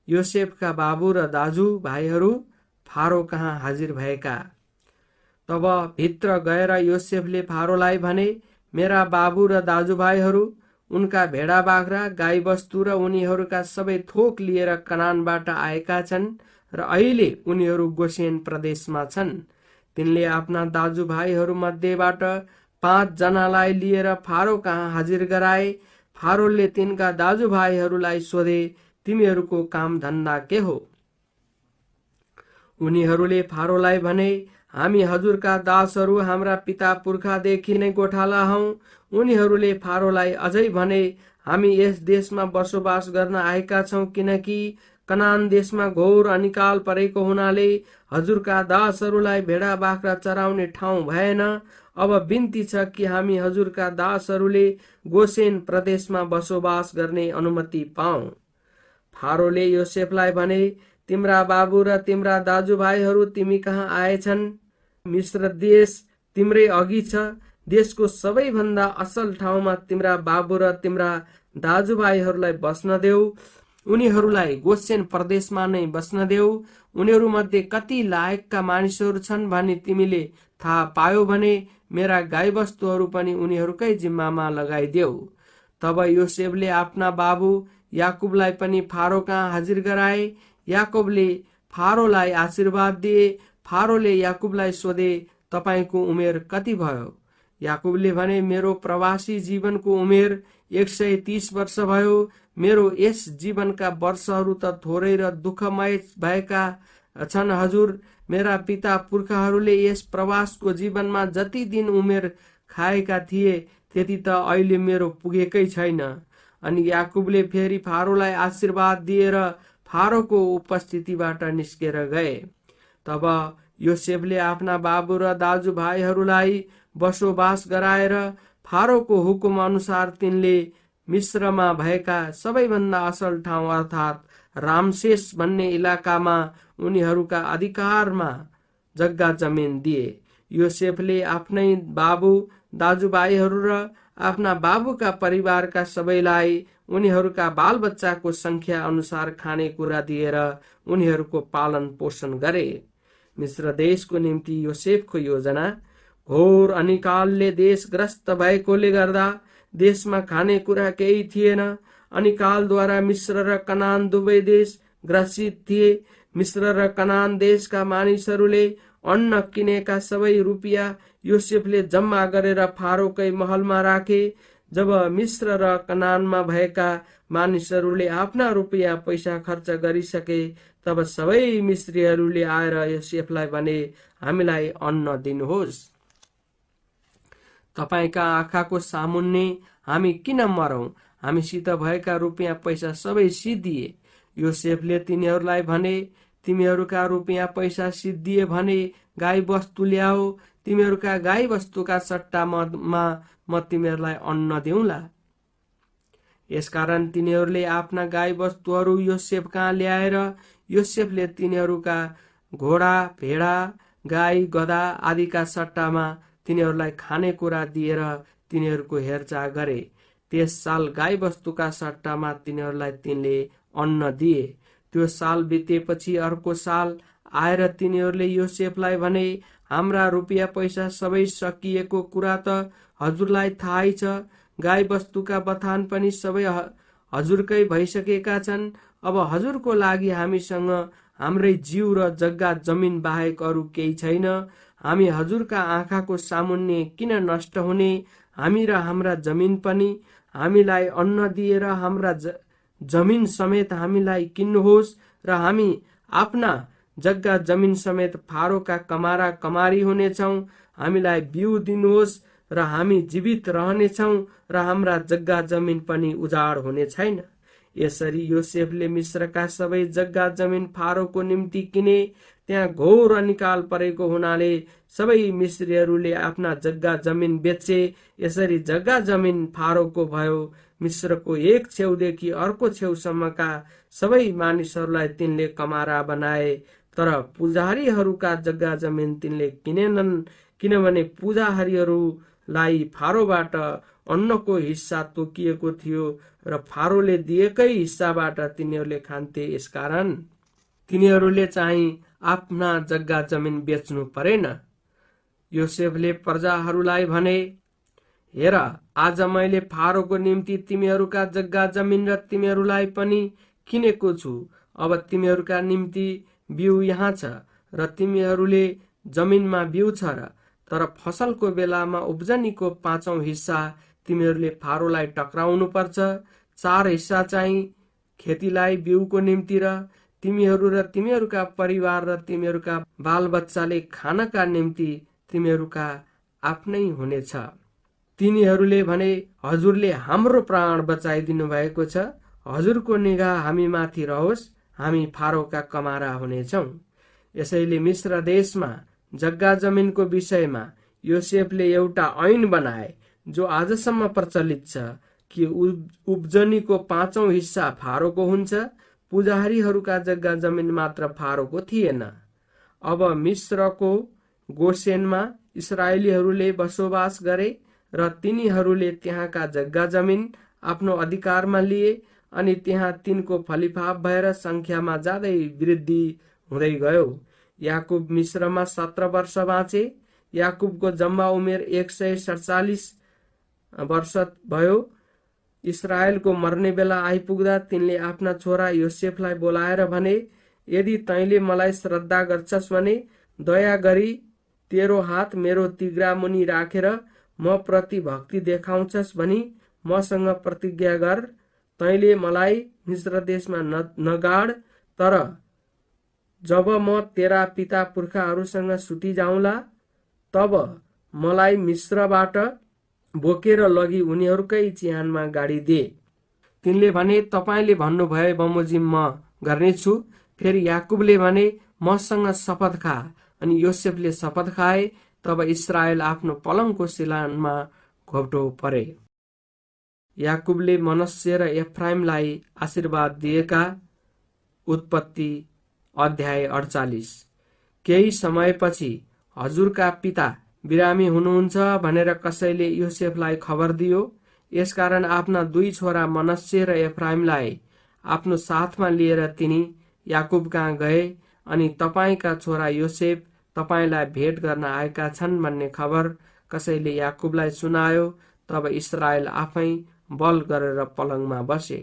योसेफका बाबु र दाजु भाइहरू फारो कहाँ हाजिर भएका। तब भित्र गएर योसेफले फारोलाई भने, मेरा बाबु र दाजुभाइहरू उनका भेडा बाख्रा गाईबस्तु र उनीहरूका सबै थोक लिएर कनानबाट आएका छन् र अहिले उनीहरू गोसेन प्रदेशमा छन्। तिनले आफ्ना दाजुभाइहरू मध्येबाट 5 जनालाई लिएर फारो कहाँ हाजिर गराए। फारोले तिनका दाजुभाइहरूलाई सोधे, तिमीहरूको काम धन्दा के हो? उनीहरूले फारोलाई भने, हामी हजुरका दासहरू हाम्रा पिता पुर्खादेखि नै गोठाला हौं। उनीहरूले फारोलाई अझै भने, हामी यस देशमा बसोबास गर्न आएका छौं, किनकि कनान देशमा घोर अनिकाल परेको हुनाले हजुरका दासहरूलाई भेडा बाख्रा चराउने ठाउँ भएन। अब बिन्ती छ कि हामी हजुरका दासहरूले गोसेन प्रदेशमा बसोबास गर्ने अनुमति पाऊँ। फारोले योसेफलाई भने, तिम्रा बाबु र तिम्रा दाजुभाइहरू तिमी कहाँ आएछन्? मिश्र देश तिम्रै अघि छ। देशको सबैभन्दा असल ठाउँमा तिम्रा बाबु र तिम्रा दाजुभाइहरूलाई बस्न देऊ। उनीहरूलाई गोसेन प्रदेशमा नै बस्न देऊ। उनीहरू मध्ये कति लायकका मानिसहरू छन् भनी तिमीले थाहा पायो भने मेरा गाईबस्तुहरू पनि उनीहरूकै जिम्मामा लगाइदेऊ। तब योसेफले आफ्ना बाबु याकुबलाई पनि फारो कहाँ हाजिर गराए। याकुबले फारोलाई आशीर्वाद दिए। फारोले याकुबलाई सोधे, तपाईको उमेर कति भयो? याकुबले भने, मेरो प्रवासी जीवनको उमेर 130 वर्ष भयो। मेरो यस जीवनका वर्षहरू त थोरै र दुःखमय भएका छन् हजुर। मेरा पिता पुर्खाहरूले यस प्रवासको जीवनमा जति दिन उमेर खाएका थिए त्यति त अहिले मेरो पुगेकै छैन। अनि याकुबले फेरि फारोलाई आशीर्वाद दिएर फारोको उपस्थितिबाट निस्केर गए। तब योसेफले आफ्ना बाबु र दाजुभाइहरूलाई बसोबास गराएर फारोको हुकुम अनुसार तिनले मिश्रमा भएका सबैभन्दा असल ठाउँ अर्थात् रामसेस भन्ने इलाकामा उनीहरूका अधिकारमा जग्गा जमिन दिए। योसेफले आफ्नै बाबु दाजुभाइहरू र आफ्ना बाबुका परिवारका सबैलाई उनीहरूका बालबच्चाको संख्या अनुसार खानेकुरा दिएर उनीहरूको पालन पोषण गरे। मिश्र देशको निम्ति योसेफको योजना। घोर अनिकालले देश ग्रस्त भएकोले गर्दा देशमा खानेकुरा केही थिएन। अनिकालद्वारा मिश्र र कनान दुवै देश ग्रसित थिए। मिश्र र कनान देशका मानिसहरूले अन्न किनेका सबै रुपियाँ योसेफले जम्मा गरेर फारोकै महलमा राखे। जब मिश्र र कनानमा भएका मानिसहरूले आफ्ना रुपियाँ पैसा खर्च गरिसके तब सबै मिश्रीहरूले आएर योसेफलाई भने, हामीलाई अन्न दिनुहोस्। तपाईका आँखाको सामुन्ने हामी किन मरौं? हामीसित भएका रुपियाँ पैसा सबै सिद्धिए। योसेफले तिनीहरूलाई भने, तिमीहरूका रुपियाँ पैसा सिद्धिए भने गाई बस्तु ल्याओ। तिमीहरूका गाई बस्तुका सट्टामा म तिमीहरूलाई अन्न दिउँला। यसकारण तिनीहरूले आफ्ना गाई बस्तुहरू योसेफ कहाँ ल्याएर योसेफले तिनीहरूका घोडा भेडा गाई गधा आदिका सट्टामा तिनीहरूलाई खानेकुरा दिएर तिनीहरूको हेरचाह गरे। त्यस साल गाई बस्तुका सट्टामा तिनीहरूलाई तिनले अन्न दिए। त्यो साल बितेपछि अर्को साल आएर तिनीहरूले योसेफलाई भने, हाम्रा रुपियाँ पैसा सबै सकिएको कुरा त हजुरलाई थाहै छ। गाई बस्तुका बथान पनि सबै हजुरकै भइसकेका छन्। अब हजुरको लागि हामीसँग हाम्रै जीव र जग्गा जमिन बाहेक अरू केही छैन। हामी हजुरका आँखाको सामुन्ने किन नष्ट हुने? हामी र हाम्रा जमिन पनि। हामीलाई अन्न दिएर हाम्रा जमिन समेत हामीलाई किन्नुहोस् र हामी आफ्ना जग्गा जमिन समेत फारोका कमारा कमारी हुनेछौँ। हामीलाई बिउ दिनुहोस् र हामी जीवित रहनेछौँ र हाम्रा जग्गा जमिन पनि उजाड हुने छैन। यसरी योसेफले मिश्रका सबै जग्गा जमिन फारोको निम्ति किने। त्यहाँ घोर अनिकाल परेको हुनाले सबै मिश्रीहरूले आफ्ना जग्गा जमिन बेचे। यसरी जग्गा जमिन फारोको भयो। मिश्रको एक छेउदेखि अर्को छेउसम्मका सबै मानिसहरूलाई तिनले कमारा बनाए। तर पुजारीहरूका जग्गा जमिन तिनले किनेनन्, किनभने पुजारीहरूलाई फारोबाट अन्नको हिस्सा तोकिएको थियो र फारोले दिएकै हिस्साबाट तिनीहरूले खान्थे। यसकारण तिनीहरूले चाहिँ आफ्ना जग्गा जमिन बेच्नु परेन। योसेफले प्रजाहरूलाई भने, हेर, आज मैले फारोको निम्ति तिमीहरूका जग्गा जमिन र तिमीहरूलाई पनि किनेको छु। अब तिमीहरूका निम्ति बिउ यहाँ छ र तिमीहरूले जमिनमा बिउ छ र, तर फसलको बेलामा उब्जनीको 5औं हिस्सा तिमीहरूले फारोलाई टक्राउनु पर्छ। 4 हिस्सा चाहिँ खेतीलाई बिउको निम्ति र तिमीहरू र तिमीहरूका परिवार र तिमीहरूका बालबच्चाले खानका निम्ति तिमीहरूका आफ्नै हुनेछ। तिनीहरूले भने, हजुरले हाम्रो प्राण बचाइदिनु भएको छ, हजुरको निगाह हामीमाथि रहोस्, हामी फारोका कमारा हुनेछौँ। यसैले मिश्र देशमा जग्गा जमिनको विषयमा योसेफले एउटा ऐन बनाए जो आजसम्म प्रचलित छ कि उब्जनीको 5औं हिस्सा फारोको हुन्छ। पुजारीहरूका जग्गा जमिन मात्र फारोको थिएन। अब मिश्रको गोसेनमा इस्राएलीहरूले बसोबास गरे र तिनीहरूले त्यहाँका जग्गा जमिन आफ्नो अधिकारमा लिए अनि त्यहाँ तिनको फलिफाप भएर संख्यामा ज्यादै वृद्धि हुँदै गयो। याकुब मिश्रमा 17 वर्ष बाँचे। याकुबको जम्मा उमेर 147 वर्ष भयो। इस्राएलको मर्ने बेला आइपुग्दा तिनले आफ्ना छोरा योसेफलाई बोलाएर भने, यदि तैँले मलाई श्रद्धा गर्छस् भने दया गरी तेरो हात मेरो तिघ्रा मुनि राखेर म प्रति भक्ति देखाउँछस् भनी मसँग प्रतिज्ञा गर। तैँले मलाई मिश्र देशमा नगाड, तर जब म तेरा पिता पुर्खाहरूसँग सुटी जाउँला तब मलाई मिश्रबाट बोकेर लगी उनीहरूकै चिहानमा गाडिदे। तिनले भने, तपाईले भन्नुभए बमोजिम म गर्नेछु। फेरि याकुबले भने, मसँग शपथ खा। अनि योसेफले शपथ खाए। तब इस्राएल आफ्नो पलङको सिलानमा घोप्टो परे। याकुबले मनश्शे र एफ्राइमलाई आशीर्वाद दिएका। उत्पत्ति अध्याय 48। केही समयपछि हजुरका पिता बिरामी हुनुहुन्छ भनेर कसैले योसेफलाई खबर दियो। यसकारण आफ्ना 2 छोरा मनश्शे र एफ्राइमलाई आफ्नो साथमा लिएर तिनी याकुब कहाँ गए अनि तपाईका छोरा योसेफ तपाईलाई भेट गर्न आएका छन् भन्ने खबर कसैले याकुबलाई सुनायो। तब इस्राएल आफै बल गरेर पलङमा बसे।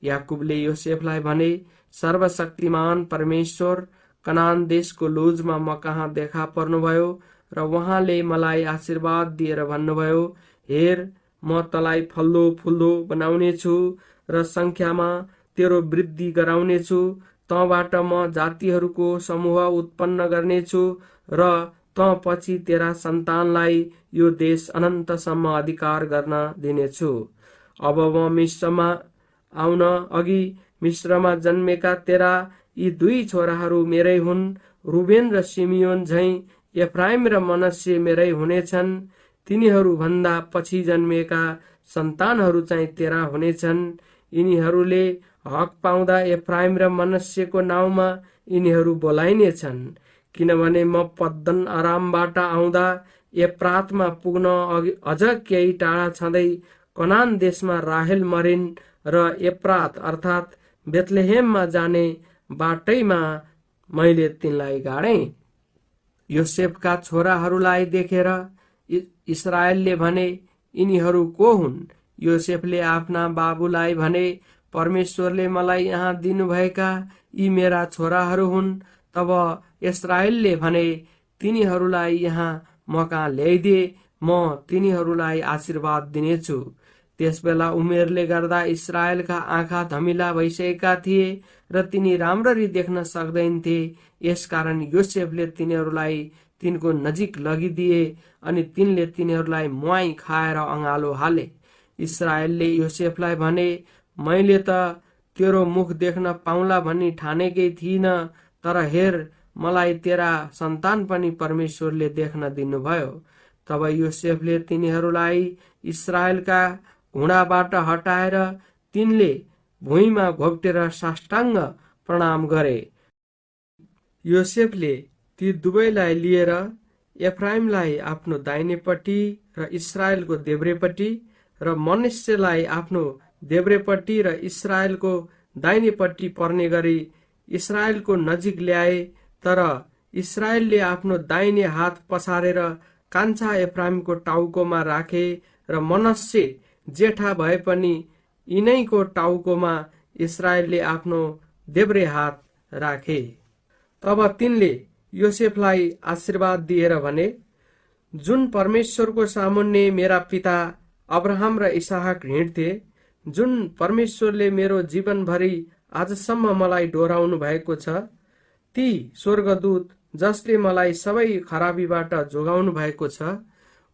याकुबले योसेफलाई भने, सर्वशक्तिमान परमेश्वर कनान देशको लुजमा म कहाँ देखा पर्नुभयो र उहाँले मलाई आशीर्वाद दिएर भन्नुभयो, हेर म तलाई फल्दो फुल्दो बनाउनेछु र संख्यामा तेरो वृद्धि गराउनेछु। तँबाट म जातिहरूको समूह उत्पन्न गर्नेछु र तँ पछि तेरा सन्तानलाई यो देश अनन्तसम्म अधिकार गर्न दिनेछु। अब म मिश्रमा आउन अघि मिश्रमा जन्मेका तेरा यी 2 छोराहरू मेरै हुन्। रुबेन र सिमियोन झैं एफ्राइम र मनश्शे मेरै हुनेछन्। तिनीहरू भन्दा पछि जन्मिएका सन्तानहरू चाहिँ तेरा हुनेछन्। यिनीहरूले हक पाउँदा एफ्राइम र मनश्शेको नाउँमा यिनीहरू बोलाइनेछन्, किनभने म पद्दन आरामबाट आउँदा एप्रातमा पुग्न अझ केही टाढा छँदै कनान देशमा राहेल मरिन र एप्रात अर्थात् बेथलेहेममा जाने बाटैमा मैले तिनलाई गाडे। योसेफका छोराहरूलाई देखेर इस्राएलले भने, यिनीहरू को हुन्? योसेफले आफ्ना बाबुलाई भने, परमेश्वरले मलाई यहाँ दिनुभएका यी मेरा छोराहरू हुन्। तब इस्राएलले भने, तिनीहरूलाई यहाँ म कहाँ ल्याइदिए, म तिनीहरूलाई आशीर्वाद दिनेछु। त्यसबेला उमेरले गर्दा इस्राएलका आँखा धमिला भइसकेका थिए र तिनी राम्ररी देख्न सक्दैनथे। यसकारण योसेफले तिनीहरूलाई तिनको नजिक लगिदिए अनि तिनले तिनीहरूलाई म्वाई खाएर अँगालो हाले। इस्राएलले योसेफलाई भने, मैले त तेरो मुख देख्न पाउला भनी ठानेकै थिइन, तर हेर मलाई तेरा सन्तान पनि परमेश्वरले देख्न दिनुभयो। तब योसेफले तिनीहरूलाई इस्राएलका घुँडाबाट हटाएर तिनले भुइँमा घोप्टेर साष्टाङ्ग प्रणाम गरे। योसेफले ती दुवैलाई लिएर एफ्राइमलाई आफ्नो दाहिनेपट्टि र इस्राएलको देब्रेपट्टि र मनश्शेलाई आफ्नो देब्रेपट्टि र इस्राएलको दाहिनेपट्टि पर्ने गरी इस्राएलको नजिक ल्याए। तर इस्राएलले आफ्नो दाहिने हात पसारेर कान्छा एफ्राइमको टाउकोमा राखे र मनश्शे जेठा भए पनि यिनैको टाउकोमा इस्राएलले आफ्नो देब्रे हात राखे। तब तिनले योसेफलाई आशीर्वाद दिएर भने, जुन परमेश्वरको सामुन्ने मेरा पिता अब्राहम र इसहाक हिँड्थे, जुन परमेश्वरले मेरो जीवनभरि आजसम्म मलाई डोराउनु भएको छ, ती स्वर्गदूत जसले मलाई सबै खराबीबाट जोगाउनु भएको छ,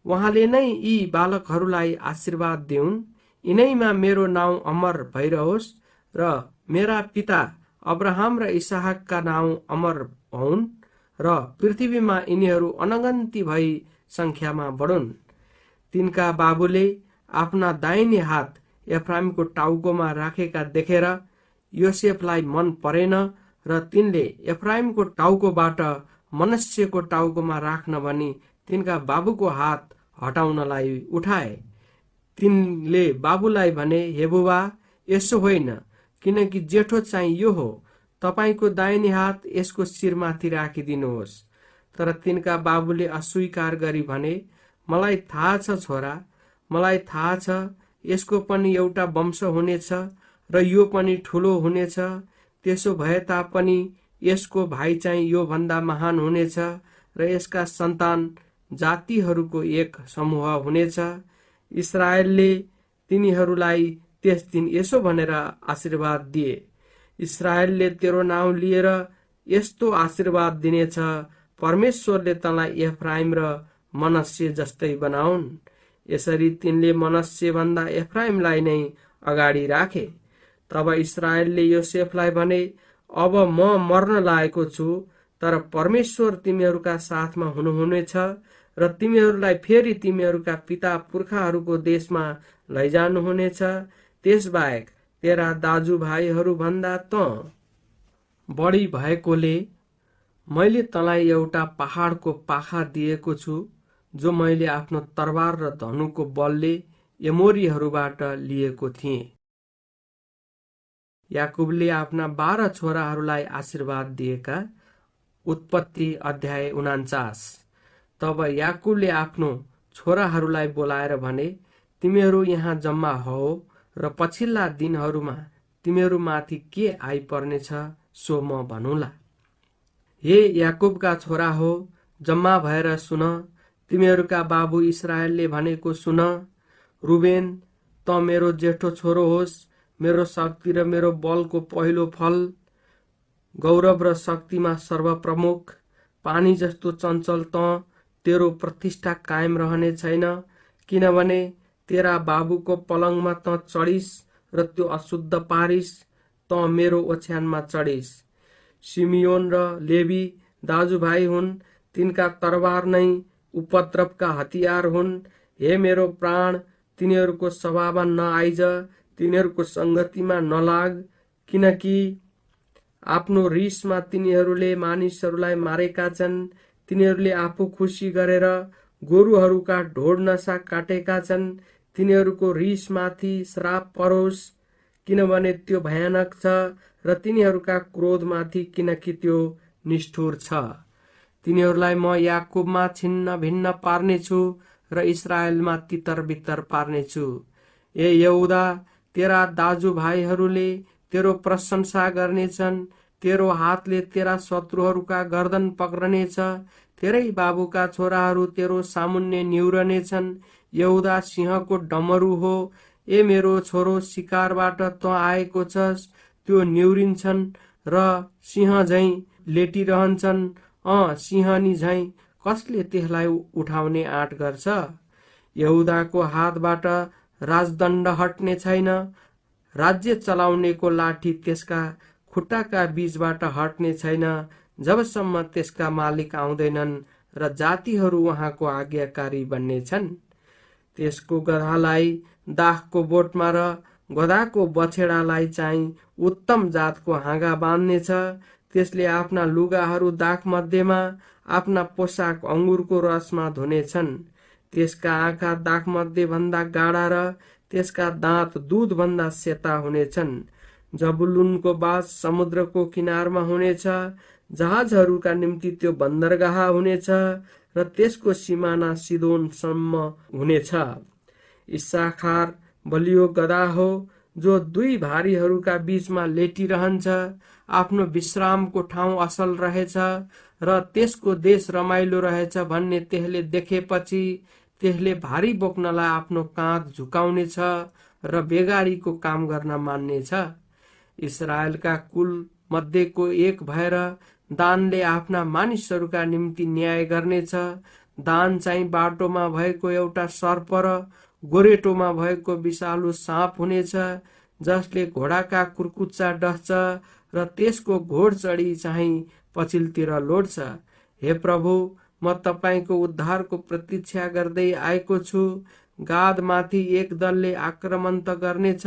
उहाँले नै यी बालकहरूलाई आशीर्वाद दिउन्। यिनैमा मेरो नाउँ अमर भइरहोस् र मेरा पिता अब्राहम र इसहाकका नाउँ अमर हुन् र पृथ्वीमा यिनीहरू अनगन्ती भई संख्यामा बढुन्। तिनका बाबुले आफ्ना दाहिने हात एफ्राइमको टाउकोमा राखेका देखेर योसेफलाई मन परेन र तिनले एफ्राइमको टाउकोबाट मनस्यको टाउकोमा राख्न भनी तिनका बाबुको हात हटाउनलाई उठाए। तिनले बाबुलाई भने, हे बुबा, यसो होइन, किनकि जेठो चाहिँ यो हो। तपाईको दाहिने हात यसको शिरमाथि राखिदिनुहोस्। तर तिनका बाबुले अस्वीकार गरी भने, मलाई थाहा छ छोरा, मलाई थाहा छ यसको पनि एउटा वंश हुनेछ र यो पनि ठुलो हुनेछ। त्यसो भए तापनि यसको भाइ चाहिँ यो भन्दा महान हुनेछ र यसका सन्तान जातिहरूको एक समूह हुनेछ। इस्राएलले तिनीहरूलाई त्यस दिन यसो भनेर आशीर्वाद दिए, इस्राएलले तेरो नाउँ लिएर यस्तो आशीर्वाद दिनेछ, परमेश्वरले तँलाई एफ्राइम र मनस्से जस्तै बनाउन्। यसरी तिनले मनस्से भन्दा एफ्राइमलाई नै अगाडि राखे। तब इस्राएलले योसेफलाई भने, अब म मर्न लागेको छु, तर परमेश्वर तिमीहरूका साथमा हुनुहुनेछ र तिमीहरूलाई फेरि तिमीहरूका पिता पुर्खाहरूको देशमा लैजानुहुनेछ। त्यसबाहेक तेरा दाजुभाइहरू भन्दा त बढी भएकोले मैले तँलाई एउटा पहाडको पाखा दिएको छु, जो मैले आफ्नो तरबार र धनुको बलले एमोरीहरूबाट लिएको थिएँ। याकुबले आफ्ना 12 छोराहरूलाई आशीर्वाद दिएका। उत्पत्ति अध्याय 49। तब याकुबले आफ्नो छोराहरूलाई बोलाएर भने, तिमीहरू यहाँ जम्मा हो र पछिल्ला दिनहरूमा तिमीहरूमाथि के आइपर्नेछ सो म भनुला। हे याकुबका छोरा हो, जम्मा भएर सुन, तिमीहरूका बाबु इस्राएलले भनेको सुन। रुबेन, त मेरो जेठो छोरो होस्, मेरो शक्ति र मेरो बलको पहिलो फल, गौरव र शक्तिमा सर्वप्रमुख। पानी जस्तो चञ्चल त तेरो प्रतिष्ठा कायम रहने छैन, किनभने तेरा बाबुको पलङमा त चढिस र त्यो अशुद्ध पारिस, त मेरो ओछ्यानमा चढिस। सिमियोन र लेवी दाजुभाइ हुन्, तिनका तरबार नै उपद्रवका हतियार हुन्। हे मेरो प्राण, तिनीहरूको सभामा नआइज, तिनीहरूको संगतिमा नलाग, किनकि आफ्नो रिसमा तिनीहरूले मानिसहरूलाई मारेका छन्। तिनीहरूले आफू खुसी गरेर गोरुहरूका ढोड नसा काटेका छन्। तिनीहरूको रिसमाथि श्राप परोस्, किनभने त्यो भयानक छ, र तिनीहरूका क्रोधमाथि, किनकि त्यो निष्ठुर छ। तिनीहरूलाई म याकुबमा छिन्न भिन्न पार्नेछु र इस्राएलमा तितर बितर पार्नेछु। ए यहुदा, तेरा दाजुभाइहरूले तेरो प्रशंसा गर्नेछन्, तेरो हातले तेरा शत्रुहरूका गर्दन पक्रनेछ। तेरै बाबुका छोराहरू तेरो सामुन्ने निहुरनेछन्। यहुदा सिंहको डमरू हो। ए मेरो छोरो, शिकारबाट त आएको छस्, त्यो निहुरिन्छन् र सिंह झैं लेटिरहन्छन्। सिंहनी झैं कसले त्यसलाई उठाउने आँट गर्छ? यहुदाको हातबाट राजदण्ड हट्ने छैन, राज्य चलाउनेको लाठी त्यसका खुट्टाका बीचबाट हट्ने छैन, जबसम्म त्यसका मालिक आउँदैनन् र जातिहरू उहाँको आज्ञाकारी बन्नेछन्। त्यसको गधालाई दाखको बोटमा र गधाको बछेडालाई चाहिँ उत्तम जातको हाँगा बाँध्नेछ। त्यसले आफ्ना लुगाहरू दाख मध्येमा, आफ्ना पोसाक अंगुरको रसमा धुनेछन्। त्यसका आँखा दाख मध्य भन्दा गाढा र त्यसका दाँत दूध भन्दा सेता हुनेछन्। जबुलुनको बास समुद्रको किनारमा हुनेछ, जहाजहरूका निम्ति त्यो बन्दरगाह हुनेछ र त्यसको सिमाना सिदोनसम्म हुनेछ। इस्साखार बलियो गधा हो, जो दुई भारीहरूका बीचमा लेटिरहन्छ। आफ्नो विश्रामको ठाउँ असल रहेछ र त्यसको देश रमाइलो रहेछ भन्ने त्यसले देखेपछि त्यसले भारी बोक्नलाई आफ्नो काँध झुकाउनेछ र बेगारीको काम गर्न मान्नेछ। इस्राएलका कुल मध्येको एक भएर दानले आफ्ना मानिसहरूका निम्ति न्याय गर्नेछ। दान चाहिँ बाटोमा भएको एउटा सर्प र गोरेटोमा भएको विषालु साँप हुनेछ, जसले घोडाका कुर्कुच्चा डस्छ र त्यसको घोडचढी चाहिँ पछिल्तिर लोड्छ। हे प्रभु, म तपाईको उद्धारको प्रतीक्षा गर्दै आएको छु। गादमाथि एक दलले आक्रमण त गर्नेछ,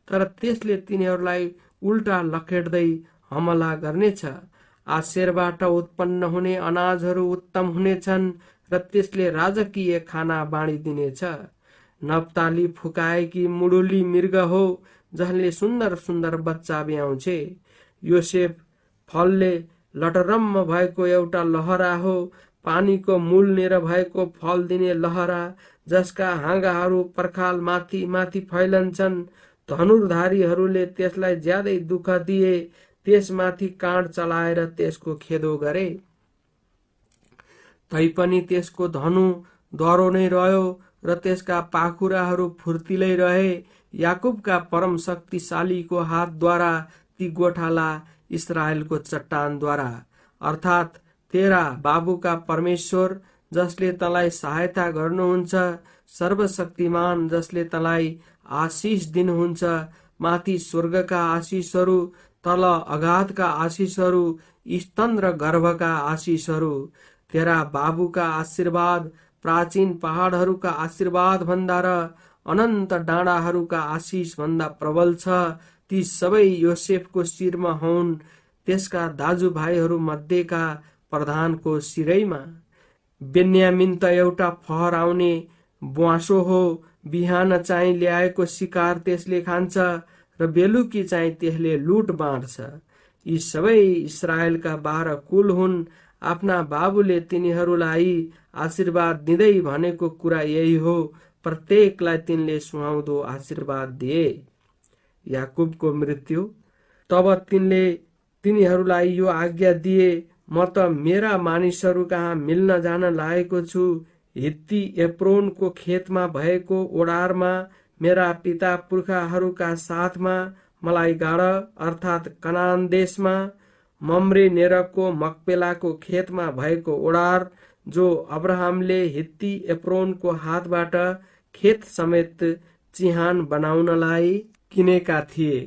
तर त्यसले तिनीहरूलाई उल्टा लखेड्दै हमला गर्नेछ। आशेरबाट उत्पन्न हुने अनाजहरू उत्तम हुनेछन् र त्यसले राजकीय खाना बाँडिदिनेछ। नप्ताली फुकाएकी मुडुली मृग हो, जसले सुन्दर सुन्दर बच्चा ब्याउँछे। योसेफ फलले लटरम्म भएको एउटा लहरा हो, पानीको मूलनेर भएको फल दिने लहरा, जसका हाँगाहरू पर्खाल माथि माथि फैलन्छन्। धनुर्धारीहरूले त्यसलाई ज्यादै दुःख दिए, त्यसमाथि काँड चलाएर त्यसको खेदो गरे। तैपनि त्यसको धनु दह्रो नै रह्यो र त्यसका पाखुराहरू फुर्तिलै रहे। याकुबका परम शक्तिशालीको हातद्वारा ती गोठाला इस्राएलको चट्टानद्वारा, अर्थात् तेरा बाबुका परमेश्वर, जसले तँलाई सहायता गर्नुहुन्छ, सर्वशक्तिमान जसले तँलाई आशिष दिनुहुन्छ, माथि स्वर्गका आशिषहरू, तल अगाधका आशिषहरू, स्तन र गर्भका आशिषहरू। तेरा बाबुका आशीर्वाद प्राचीन पहाडहरूका आशीर्वाद भन्दा र अनन्त डाँडाहरूका आशिष भन्दा प्रबल छ। ती सबै योसेफको शिरमा हुन्, त्यसका दाजुभाइहरू मध्येका प्रधानको शिरैमा। बेन्यामिन त एउटा फहराउने ब्वाँसो हो, बिहान चाहिँ ल्याएको शिकार त्यसले खान्छ र बेलुकी चाहिँ त्यसले लुट बाँड्छ। यी सबै इस्राएलका 12 कुल हुन्। आफ्ना बाबुले तिनीहरूलाई आशीर्वाद दिँदै भनेको कुरा यही हो, प्रत्येकलाई तिनले सुहाउँदो आशीर्वाद दिए। याकुबको मृत्यु। तब तिनले तिनीहरूलाई यो आज्ञा दिए, म त मेरा मानिसहरू कहाँ मिल्न जान लागेको छु। हित्ती एप्रोनको खेतमा भएको ओडारमा मेरा पिता पुर्खाहरूका साथमा मलाई गाड, अर्थात् कनान देशमा। मम्रे नेरको मकपेलाको खेतमा भएको ओडार, जो अब्राहमले हित्ती एप्रोनको हातबाट खेत समेत चिहान बनाउनलाई किनेका थिए।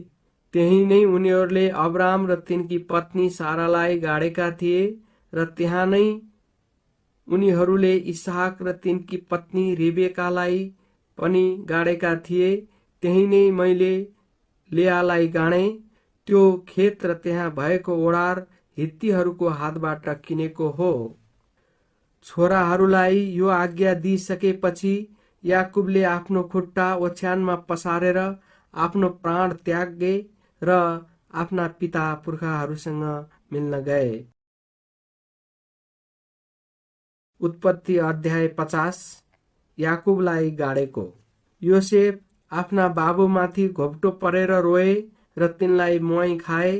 त्यही नै उनीहरूले अब्राहम र तिनकी पत्नी सारालाई गाडेका थिए र त्यहाँ नै उनीहरूले इसहाक र तिनकी पत्नी रिबेकालाई पनि गाडेका थिए। त्यही नै मैले लेयालाई गाडे। त्यो खेत र त्यहाँ भएको ओडार हित्तीहरूको हातबाट किनेको हो। छोराहरूलाई यो आज्ञा दिइसकेपछि याकुबले आफ्नो खुट्टा ओछ्यानमा पसारेर आफ्नो प्राण त्यागे र आफ्ना पिता पुर्खाहरूसँग मिल्न गए। उत्पत्ति अध्याय 50। याकुबलाई गाडेको। योसेफ आफ्ना बाबुमाथि घोप्टो परेर रोए र तिनलाई मुहाई खाए।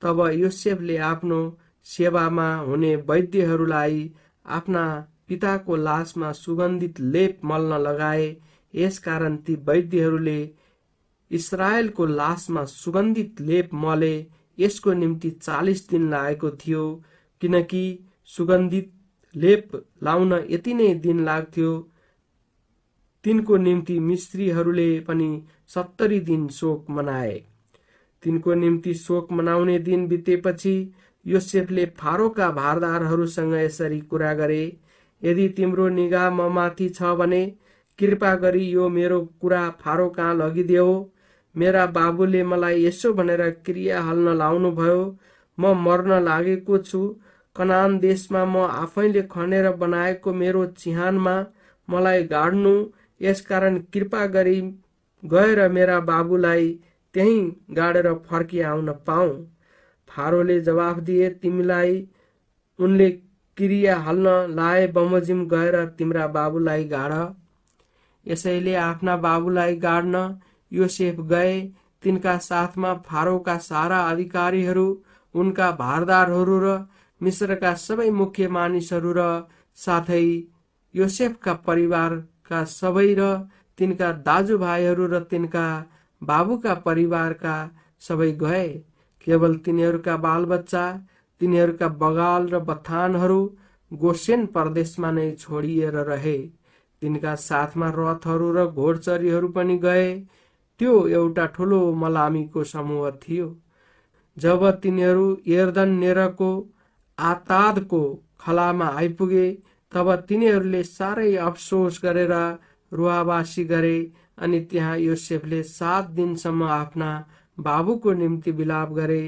तब योसेफले आफ्नो सेवामा हुने वैद्यहरूलाई आफ्ना पिताको लासमा सुगन्धित लेप मल्न लगाए। यसकारण ती वैद्यहरूले इस्राएलको लासमा सुगन्धित लेप मले। यसको निम्ति 40 दिन लागेको थियो, किनकि सुगन्धित लेप लाउन यति नै दिन लाग्थ्यो। तिनको निम्ति मिस्त्रीहरूले पनि 70 दिन शोक मनाए। तिनको निम्ति शोक मनाउने दिन बितेपछि योसेफले फारोका भारदारहरूसँग यसरी कुरा गरे, यदि तिम्रो निगाह म माथि छ भने कृपा गरी यो मेरो कुरा फारो कहाँ लगिदेऊ। मेरा बाबुले मलाई यसो भनेर क्रिया हाल्न लाउनु भयो, म मर्न लागेको छु। कनान देशमा म आफैले खनेर बनाएको मेरो चिहानमा मलाई गाड्नु। यसकारण कृपा गरी गएर मेरा बाबुलाई त्यही गाडेर फर्किआउन पाऊ। फारोले जवाफ दिए, तिमीलाई उनले क्रिया हाल्न लाए बमोजिम गएर तिम्रा बाबुलाई गाड। यसैले आफ्ना बाबुलाई गाड्न योसेफ गए। तिनका साथमा फारोका सारा अधिकारीहरू, उनका भारदारहरू र मिस्रका सबै मुख्य मानिसहरू र साथै योसेफका परिवारका सबै र तिनका दाजुभाइहरू र तिनका बाबुका परिवारका सबै गए। केवल तिनीहरूका बालबच्चा, तिनीहरूका बगाल र बथानहरू गोसेन प्रदेशमा नै छोडिएर रहे। तिनका साथमा रथहरू र घोडचरीहरू पनि गए। त्यो एउटा ठुलो मलामीको समूह थियो। जब तिनीहरू यर्दन नेरको आतादको खलामा आइपुगे, तब तिनीहरूले साह्रै अफसोस गरेर रुवाबासी गरे। अनि त्यहाँ योसेफले 7 दिनसम्म आफ्ना बाबुको निम्ति विलाप गरे।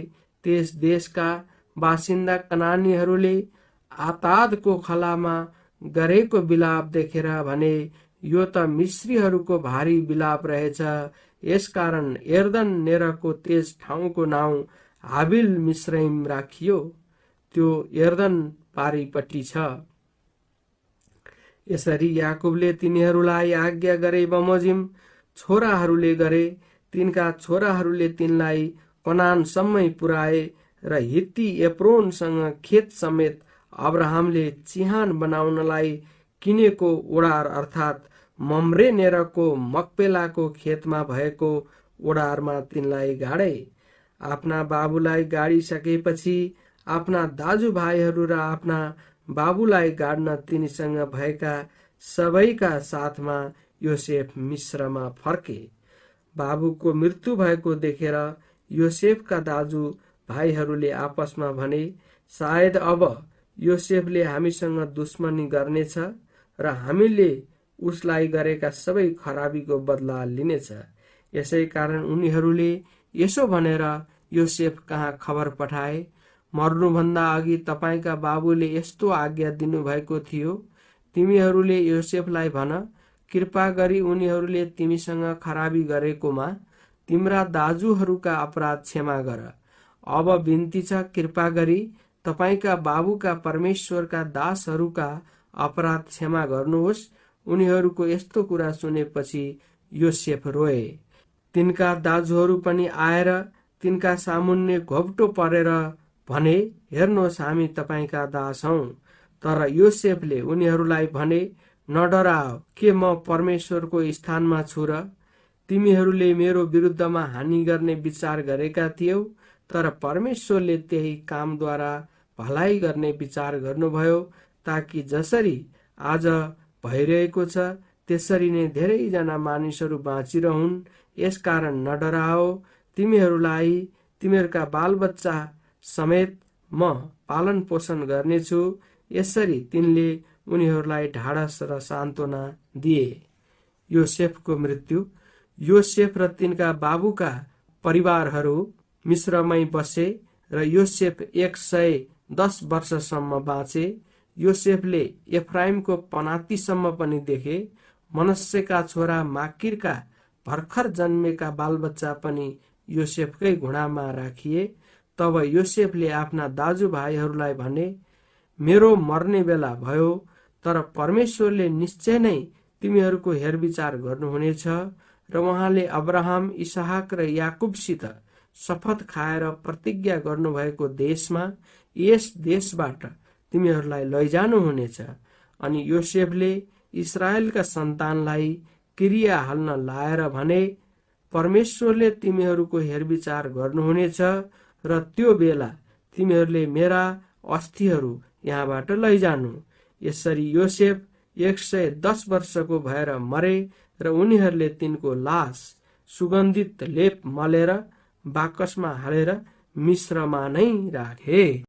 त्यस देशका बासिन्दा कनानीहरूले आतादको खलामा गरेको विलाप देखेर भने, यो त मिश्रीहरूको भारी विलाप रहेछ। यसकारण यर्दन नेरको त्यस ठाउँको नाउँ हाबिल मिश्रैम राखियो। त्यो यर्दन पारिपट्टि छ। यसरी याकुबले तिनीहरूलाई आज्ञा गरे बमोजिम छोराहरूले गरे। तिनका छोराहरूले तिनलाई कनानसम्मै पुर्याए र हित्ती एप्रोनसँग खेत समेत अब्राहमले चिहान बनाउनलाई किनेको ओडार अर्थात् मम्रे नेरको मकपेलाको खेतमा भएको ओडारमा तिनलाई गाडे। आफ्ना बाबुलाई गाडिसकेपछि आफ्ना दाजुभाइहरू र आफ्ना बाबुलाई गाड्न तिनीसँग भएका सबैका साथमा योसेफ मिश्रमा फर्के। बाबुको मृत्यु भएको देखेर योसेफका दाजु भाइहरूले आपसमा भने, सायद अब योसेफले हामीसँग दुश्मनी गर्नेछ र हामीले उसलाई गरेका सबै खराबीको बदला लिनेछ। यसै कारण उनीहरूले यसो भनेर योसेफ कहाँ खबर पठाए, मर्नुभन्दा अघि तपाईका बाबुले यस्तो आज्ञा दिनुभएको थियो, तिमीहरूले योसेफलाई भन, कृपा गरी उनीहरूले तिमीसँग खराबी गरेकोमा तिम्रा दाजुहरूका अपराध क्षमा गर। अब बिन्ती छ, कृपा गरी तपाईका बाबुका परमेश्वरका दासहरूका अपराध क्षमा गर्नुहोस्। उनीहरूको यस्तो कुरा सुनेपछि योसेफ रोए। तिनका दाजुहरू पनि आएर तिनका सामुन्ने घोप्टो परेर भने, हेर्नुहोस्, हामी तपाईका दास हौं। तर योसेफले उनीहरूलाई भने, नडराओ, के म परमेश्वरको स्थानमा छु र? तिमीहरूले मेरो विरुद्धमा हानि गर्ने विचार गरेका थियौ, तर परमेश्वरले त्यही कामद्वारा भलाइ गर्ने विचार गर्नुभयो, ताकि जसरी आज भइरहेको छ त्यसरी नै धेरैजना मानिसहरू बाँचिरहन्। यसकारण नडराओ, तिमीहरूलाई तिमीहरूका बालबच्चा समेत म पालन पोषण गर्नेछु। यसरी तिनले उनीहरूलाई ढाडस र सान्त्वना दिए। योसेफको मृत्यु। योसेफ र तिनका बाबुका परिवारहरू मिश्रमै बसे र योसेफ 110 वर्षसम्म बाँचे। योसेफले एफ्राइमको पनातीसम्म पनि देखे। मनस्सेका छोरा माकिरका भर्खर जन्मेका बालबच्चा पनि योसेफकै घुँडामा राखिए। तब योसेफले आफ्ना दाजुभाइहरूलाई भने, मेरो मर्ने बेला भयो, तर परमेश्वरले निश्चय नै तिमीहरूको हेरविचार गर्नुहुनेछ र उहाँले अब्राहम, इसहाक र याकुबसित शपथ खाएर प्रतिज्ञा गर्नुभएको देशमा, यस देशबाट तिमीहरूलाई लैजानुहुनेछ। अनि योसेफले इस्राएलका सन्तानलाई क्रिया हाल्न लाएर भने, परमेश्वरले तिमीहरूको हेरविचार गर्नुहुनेछ र त्यो बेला तिमीहरूले मेरा अस्थिहरू यहाँबाट लैजानु। यसरी योसेफ 110 वर्षको भएर मरे र उनीहरूले तिनको लास सुगन्धित लेप मलेर बाकसमा हालेर मिश्रमा नै राखे।